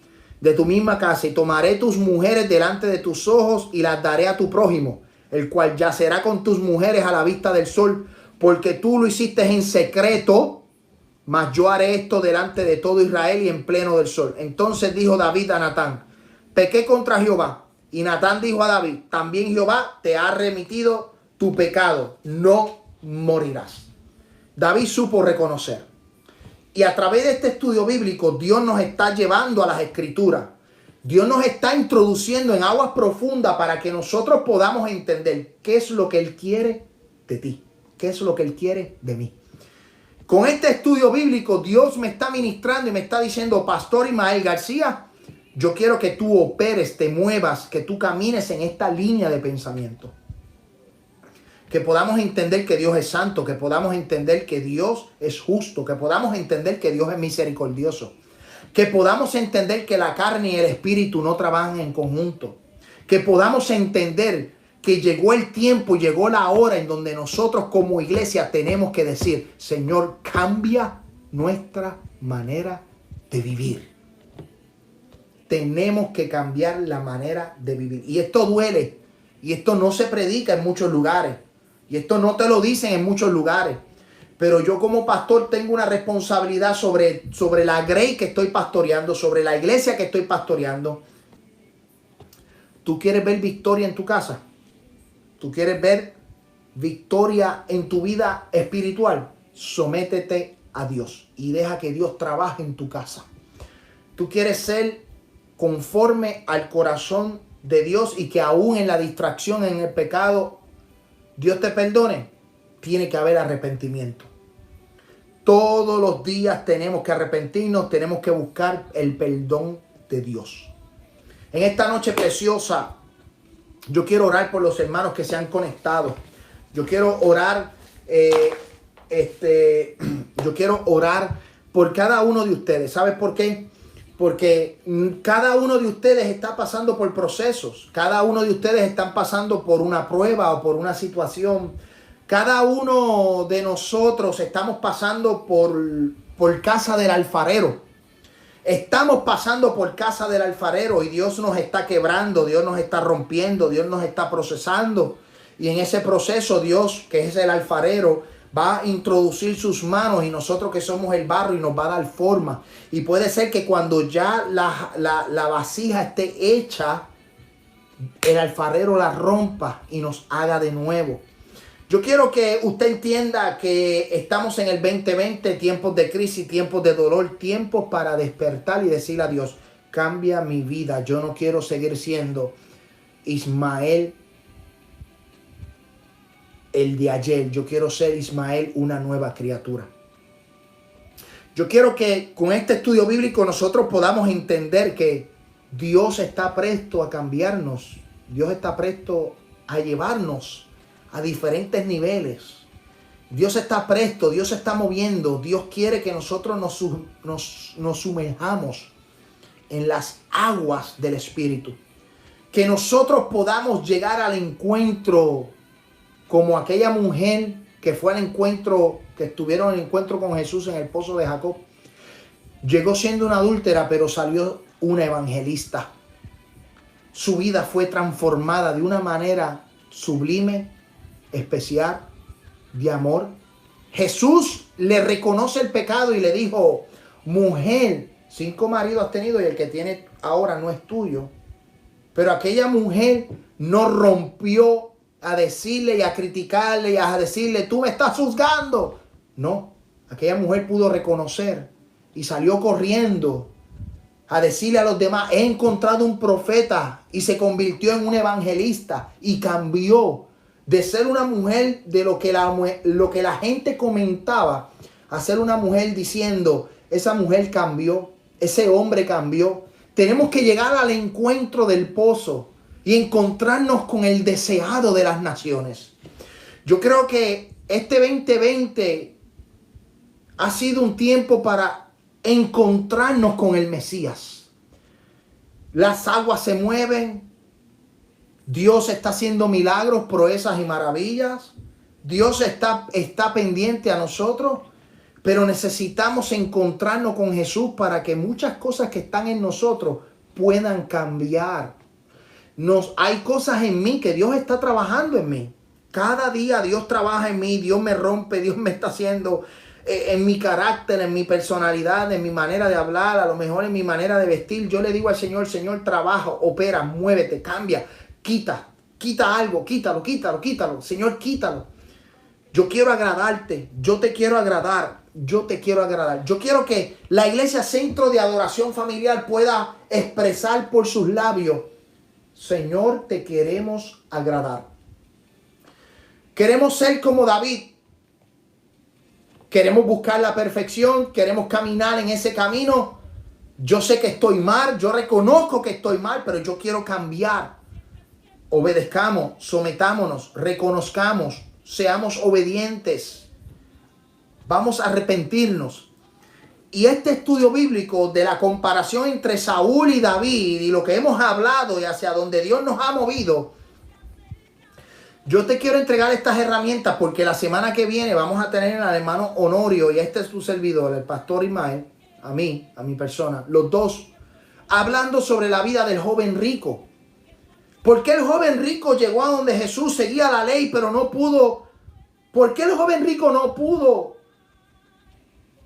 De tu misma casa, y tomaré tus mujeres delante de tus ojos y las daré a tu prójimo, el cual yacerá con tus mujeres a la vista del sol, porque tú lo hiciste en secreto, mas yo haré esto delante de todo Israel y en pleno del sol. Entonces dijo David a Natán: pequé contra Jehová. Y Natán dijo a David: también Jehová te ha remitido tu pecado, no morirás. David supo reconocer. Y a través de este estudio bíblico, Dios nos está llevando a las escrituras. Dios nos está introduciendo en aguas profundas para que nosotros podamos entender qué es lo que Él quiere de ti, qué es lo que Él quiere de mí. Con este estudio bíblico, Dios me está ministrando y me está diciendo: Pastor Ismael García, yo quiero que tú operes, te muevas, que tú camines en esta línea de pensamiento. Que podamos entender que Dios es santo, que podamos entender que Dios es justo, que podamos entender que Dios es misericordioso. Que podamos entender que la carne y el espíritu no trabajan en conjunto. Que podamos entender que llegó el tiempo, llegó la hora en donde nosotros como iglesia tenemos que decir: Señor, cambia nuestra manera de vivir. Tenemos que cambiar la manera de vivir. Y esto duele. Y esto no se predica en muchos lugares. Y esto no te lo dicen en muchos lugares. Pero yo como pastor tengo una responsabilidad sobre la grey que estoy pastoreando, sobre la iglesia que estoy pastoreando. ¿Tú quieres ver victoria en tu casa? ¿Tú quieres ver victoria en tu vida espiritual? Sométete a Dios y deja que Dios trabaje en tu casa. ¿Tú quieres ser conforme al corazón de Dios y que aún en la distracción, en el pecado, Dios te perdone? Tiene que haber arrepentimiento. Todos los días tenemos que arrepentirnos, tenemos que buscar el perdón de Dios. En esta noche preciosa, yo quiero orar por los hermanos que se han conectado. Yo quiero orar, yo quiero orar por cada uno de ustedes. ¿Sabes por qué? Porque cada uno de ustedes está pasando por procesos. Cada uno de ustedes están pasando por una prueba o por una situación. Cada uno de nosotros estamos pasando por casa del alfarero. Estamos pasando por casa del alfarero y Dios nos está quebrando, Dios nos está rompiendo, Dios nos está procesando. Y en ese proceso Dios, que es el alfarero, va a introducir sus manos y nosotros que somos el barro y nos va a dar forma. Y puede ser que cuando ya la vasija esté hecha, el alfarero la rompa y nos haga de nuevo. Yo quiero que usted entienda que estamos en el 2020, tiempos de crisis, tiempos de dolor, tiempos para despertar y decirle a Dios: cambia mi vida. Yo no quiero seguir siendo Ismael el de ayer. Yo quiero ser Ismael, una nueva criatura. Yo quiero que con este estudio bíblico nosotros podamos entender que Dios está presto a cambiarnos. Dios está presto a llevarnos a diferentes niveles. Dios está presto, Dios se está moviendo. Dios quiere que nosotros nos sumerjamos en las aguas del Espíritu. Que nosotros podamos llegar al encuentro como aquella mujer que fue al encuentro, que estuvieron en el encuentro con Jesús en el pozo de Jacob. Llegó siendo una adúltera, pero salió una evangelista. Su vida fue transformada de una manera sublime, especial. de amor. Jesús le reconoce el pecado y le dijo, mujer, 5 maridos has tenido y el que tiene ahora no es tuyo. Pero aquella mujer no rompió a decirle y a criticarle y a decirle, tú me estás juzgando. No, aquella mujer pudo reconocer y salió corriendo a decirle a los demás, he encontrado un profeta, y se convirtió en un evangelista y cambió de ser una mujer de lo que la gente comentaba a ser una mujer diciendo, esa mujer cambió, ese hombre cambió. Tenemos que llegar al encuentro del pozo y encontrarnos con el deseado de las naciones. Yo creo que este 2020 ha sido un tiempo para encontrarnos con el Mesías. Las aguas se mueven. Dios está haciendo milagros, proezas y maravillas. Dios está pendiente a nosotros. Pero necesitamos encontrarnos con Jesús para que muchas cosas que están en nosotros puedan cambiar. Hay cosas en mí que Dios está trabajando en mí. Cada día Dios trabaja en mí, Dios me rompe, Dios me está haciendo en mi carácter, en mi personalidad, en mi manera de hablar, a lo mejor en mi manera de vestir. Yo le digo al Señor, Señor, trabaja, opera, muévete, cambia, quita algo, quítalo. Señor, quítalo. Yo quiero agradarte, yo te quiero agradar. Yo quiero que la iglesia Centro de Adoración Familiar pueda expresar por sus labios, Señor, te queremos agradar. Queremos ser como David. Queremos buscar la perfección, queremos caminar en ese camino. Yo sé que estoy mal, yo reconozco que estoy mal, pero yo quiero cambiar. Obedezcamos, sometámonos, reconozcamos, seamos obedientes. Vamos a arrepentirnos. Y este estudio bíblico de la comparación entre Saúl y David y lo que hemos hablado y hacia donde Dios nos ha movido, yo te quiero entregar estas herramientas porque la semana que viene vamos a tener al hermano Honorio y este es su servidor, el pastor Ismael, a mi persona, los dos, hablando sobre la vida del joven rico. ¿Por qué el joven rico llegó a donde Jesús seguía la ley pero no pudo? ¿Por qué el joven rico no pudo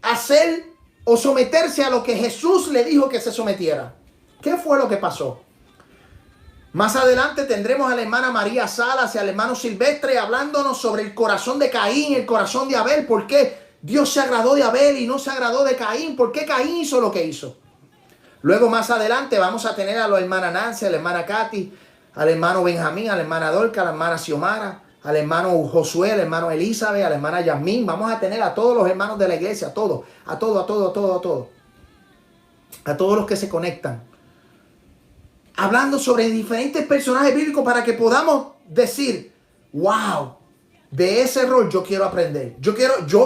hacer o someterse a lo que Jesús le dijo que se sometiera? ¿Qué fue lo que pasó? Más adelante tendremos a la hermana María Salas y al hermano Silvestre hablándonos sobre el corazón de Caín, el corazón de Abel. ¿Por qué Dios se agradó de Abel y no se agradó de Caín? ¿Por qué Caín hizo lo que hizo? Luego más adelante vamos a tener a la hermana Nancy, a la hermana Katy, al hermano Benjamín, a la hermana Dorca, a la hermana Xiomara, al hermano Josué, al hermano Elizabeth, a la hermana Yasmín. Vamos a tener a todos los hermanos de la iglesia, a todos los que se conectan, hablando sobre diferentes personajes bíblicos para que podamos decir, wow, de ese error yo quiero aprender. Yo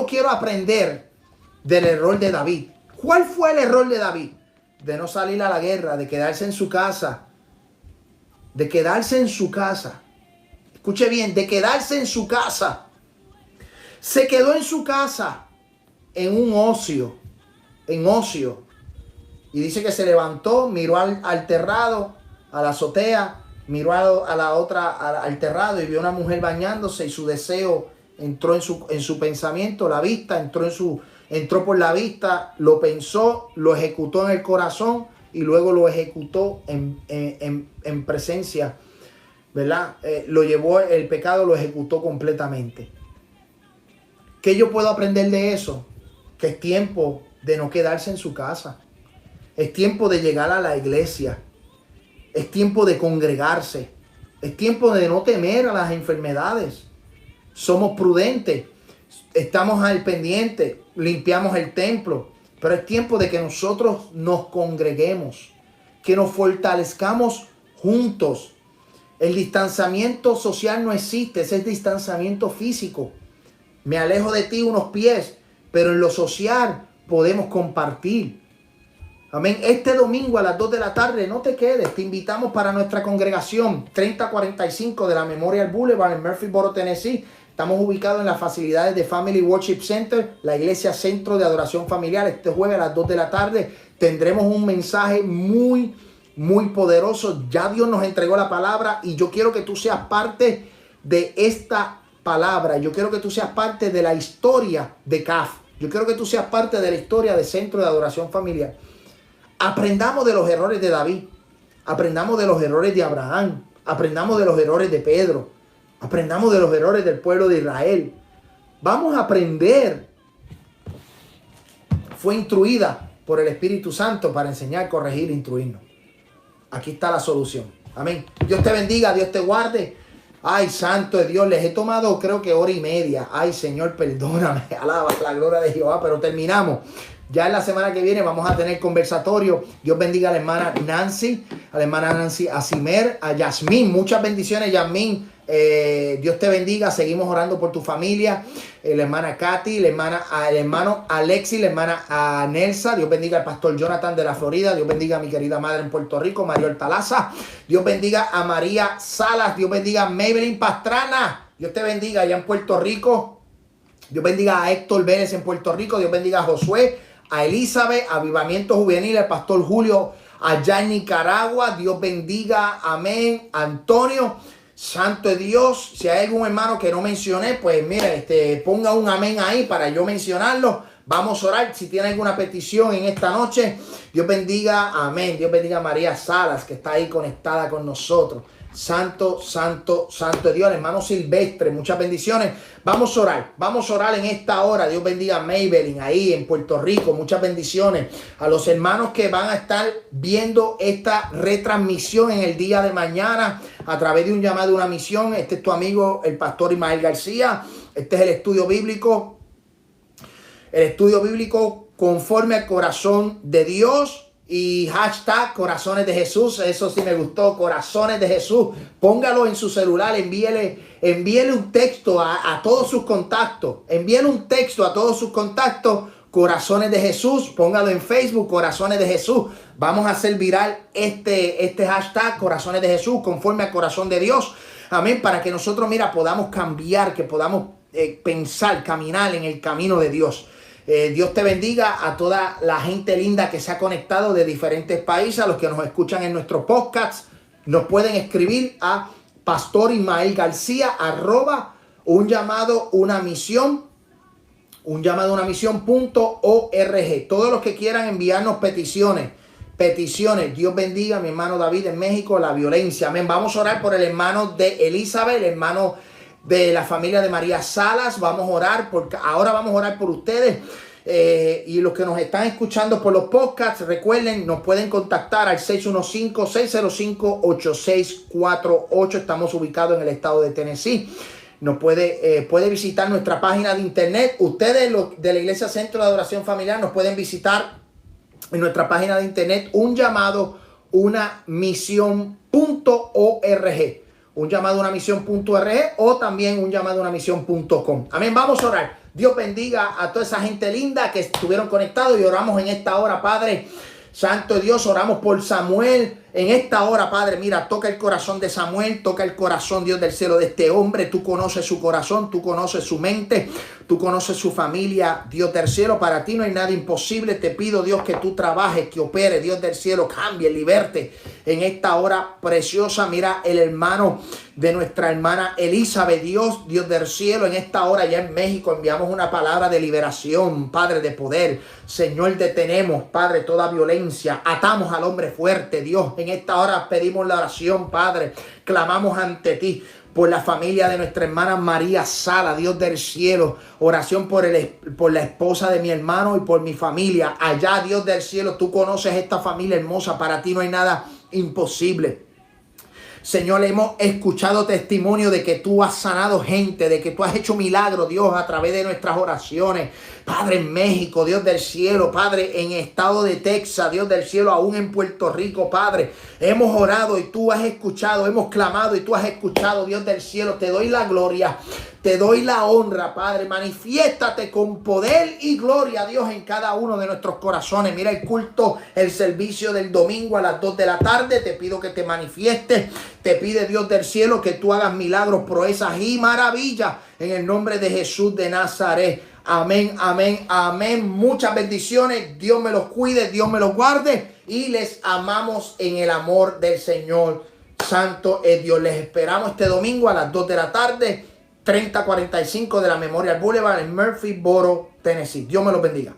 quiero aprender del error de David. ¿Cuál fue el error de David? De no salir a la guerra, de quedarse en su casa. Escuche bien, de quedarse en su casa. Se quedó en su casa en ocio. Y dice que se levantó, miró al terrado, a la azotea, miró al terrado y vio a una mujer bañándose y su deseo entró en su pensamiento, la vista entró por la vista, lo pensó, lo ejecutó en el corazón y luego lo ejecutó en presencia, ¿verdad? Lo llevó, el pecado lo ejecutó completamente. ¿Qué yo puedo aprender de eso? Que es tiempo de no quedarse en su casa. Es tiempo de llegar a la iglesia. Es tiempo de congregarse. Es tiempo de no temer a las enfermedades. Somos prudentes. Estamos al pendiente. Limpiamos el templo. Pero es tiempo de que nosotros nos congreguemos. Que nos fortalezcamos juntos. El distanciamiento social no existe. Ese es distanciamiento físico. Me alejo de ti unos pies. Pero en lo social podemos compartir. Amén. Este domingo a las 2 de la tarde, no te quedes. Te invitamos para nuestra congregación 3045 de la Memorial Boulevard en Murphyboro, Tennessee. Estamos ubicados en las facilidades de Family Worship Center, la iglesia Centro de Adoración Familiar. Este jueves a las 2 de la tarde tendremos un mensaje muy poderoso. Ya Dios nos entregó la palabra y yo quiero que tú seas parte de esta palabra. Yo quiero que tú seas parte de la historia de CAF. Yo quiero que tú seas parte de la historia de Centro de Adoración Familiar. Aprendamos de los errores de David. Aprendamos de los errores de Abraham. Aprendamos de los errores de Pedro. Aprendamos de los errores del pueblo de Israel. Vamos a aprender. Fue instruida por el Espíritu Santo para enseñar, corregir e instruirnos. Aquí está la solución. Amén. Dios te bendiga, Dios te guarde. Ay, santo de Dios, les he tomado creo que hora y media. Ay, Señor, perdóname. Alaba la gloria de Jehová, pero terminamos. Ya en la semana que viene vamos a tener conversatorio. Dios bendiga a la hermana Nancy, a Simer, a Yasmín. Muchas bendiciones, Yasmín. Dios te bendiga. Seguimos orando por tu familia. La hermana Katy, el hermano Alexis, la hermana Nelsa. Dios bendiga al pastor Jonathan de la Florida. Dios bendiga a mi querida madre en Puerto Rico, María Hortalaza. Dios bendiga a María Salas. Dios bendiga a Maybelline Pastrana. Dios te bendiga allá en Puerto Rico. Dios bendiga a Héctor Vélez en Puerto Rico. Dios bendiga a Josué, a Elizabeth, Avivamiento Juvenil, al pastor Julio allá en Nicaragua. Dios bendiga, amén. Antonio, santo de Dios. Si hay algún hermano que no mencioné, pues mira, ponga un amén ahí para yo mencionarlo. Vamos a orar. Si tiene alguna petición en esta noche, Dios bendiga, amén. Dios bendiga a María Salas, que está ahí conectada con nosotros. Santo, santo, santo de Dios. Hermano Silvestre, muchas bendiciones. Vamos a orar en esta hora. Dios bendiga a Maybelline ahí en Puerto Rico. Muchas bendiciones a los hermanos que van a estar viendo esta retransmisión en el día de mañana a través de un llamado, una misión. Este es tu amigo, el pastor Ismael García. Este es el estudio bíblico. El estudio bíblico conforme al corazón de Dios. Y hashtag Corazones de Jesús. Eso sí me gustó. Corazones de Jesús. Póngalo en su celular. Envíele un texto a todos sus contactos. Envíele un texto a todos sus contactos. Corazones de Jesús. Póngalo en Facebook. Corazones de Jesús. Vamos a hacer viral este hashtag Corazones de Jesús conforme al corazón de Dios. Amén. Para que nosotros, mira, podamos cambiar. Que podamos pensar, caminar en el camino de Dios. Dios te bendiga a toda la gente linda que se ha conectado de diferentes países, a los que nos escuchan en nuestros podcasts. Nos pueden escribir a Pastor Ismael García @ un llamado una misión .org. Todos los que quieran enviarnos peticiones. Dios bendiga a mi hermano David en México, la violencia. Amén. Vamos a orar por el hermano de Elizabeth, el hermano de la familia de María Salas. Vamos a orar ahora vamos a orar por ustedes. Y los que nos están escuchando por los podcasts, recuerden, nos pueden contactar al 615-605-8648. Estamos ubicados en el estado de Tennessee. Nos puede visitar nuestra página de internet. Ustedes, los de la Iglesia Centro de Adoración Familiar, nos pueden visitar en nuestra página de internet un llamado una misión.org. Un llamado una misión.org o también un llamado una misión.com. Amén. Vamos a orar. Dios bendiga a toda esa gente linda que estuvieron conectados y oramos en esta hora, Padre. Santo Dios, oramos por Samuel. En esta hora, Padre, mira, toca el corazón de Samuel, toca el corazón, Dios del cielo, de este hombre. Tú conoces su corazón, tú conoces su mente, tú conoces su familia, Dios del cielo. Para ti no hay nada imposible. Te pido, Dios, que tú trabajes, que opere, Dios del cielo, cambie, liberte. En esta hora preciosa, mira el hermano de nuestra hermana Elizabeth, Dios del cielo. En esta hora ya en México enviamos una palabra de liberación, Padre, de poder. Señor, detenemos, Padre, toda violencia. Atamos al hombre fuerte, Dios. En esta hora pedimos la oración, Padre. Clamamos ante ti por la familia de nuestra hermana María Sala, Dios del cielo. Oración por la esposa de mi hermano y por mi familia. Allá, Dios del cielo, tú conoces esta familia hermosa. Para ti no hay nada imposible. Señor, hemos escuchado testimonio de que tú has sanado gente, de que tú has hecho milagros, Dios, a través de nuestras oraciones. Padre, en México, Dios del cielo, Padre, en el estado de Texas, Dios del cielo, aún en Puerto Rico, Padre. Hemos orado y tú has escuchado, hemos clamado y tú has escuchado, Dios del cielo. Te doy la gloria, te doy la honra, Padre. Manifiéstate con poder y gloria, Dios, en cada uno de nuestros corazones. Mira el culto, el servicio del domingo a las 2 de la tarde. Te pido que te manifiestes. Te pide, Dios del cielo, que tú hagas milagros, proezas y maravillas en el nombre de Jesús de Nazaret. Amén, amén, amén. Muchas bendiciones. Dios me los cuide, Dios me los guarde. Y les amamos en el amor del Señor. Santo es Dios. Les esperamos este domingo a las 2 de la tarde. 3045 de la Memorial Boulevard en Murfreesboro, Tennessee. Dios me los bendiga.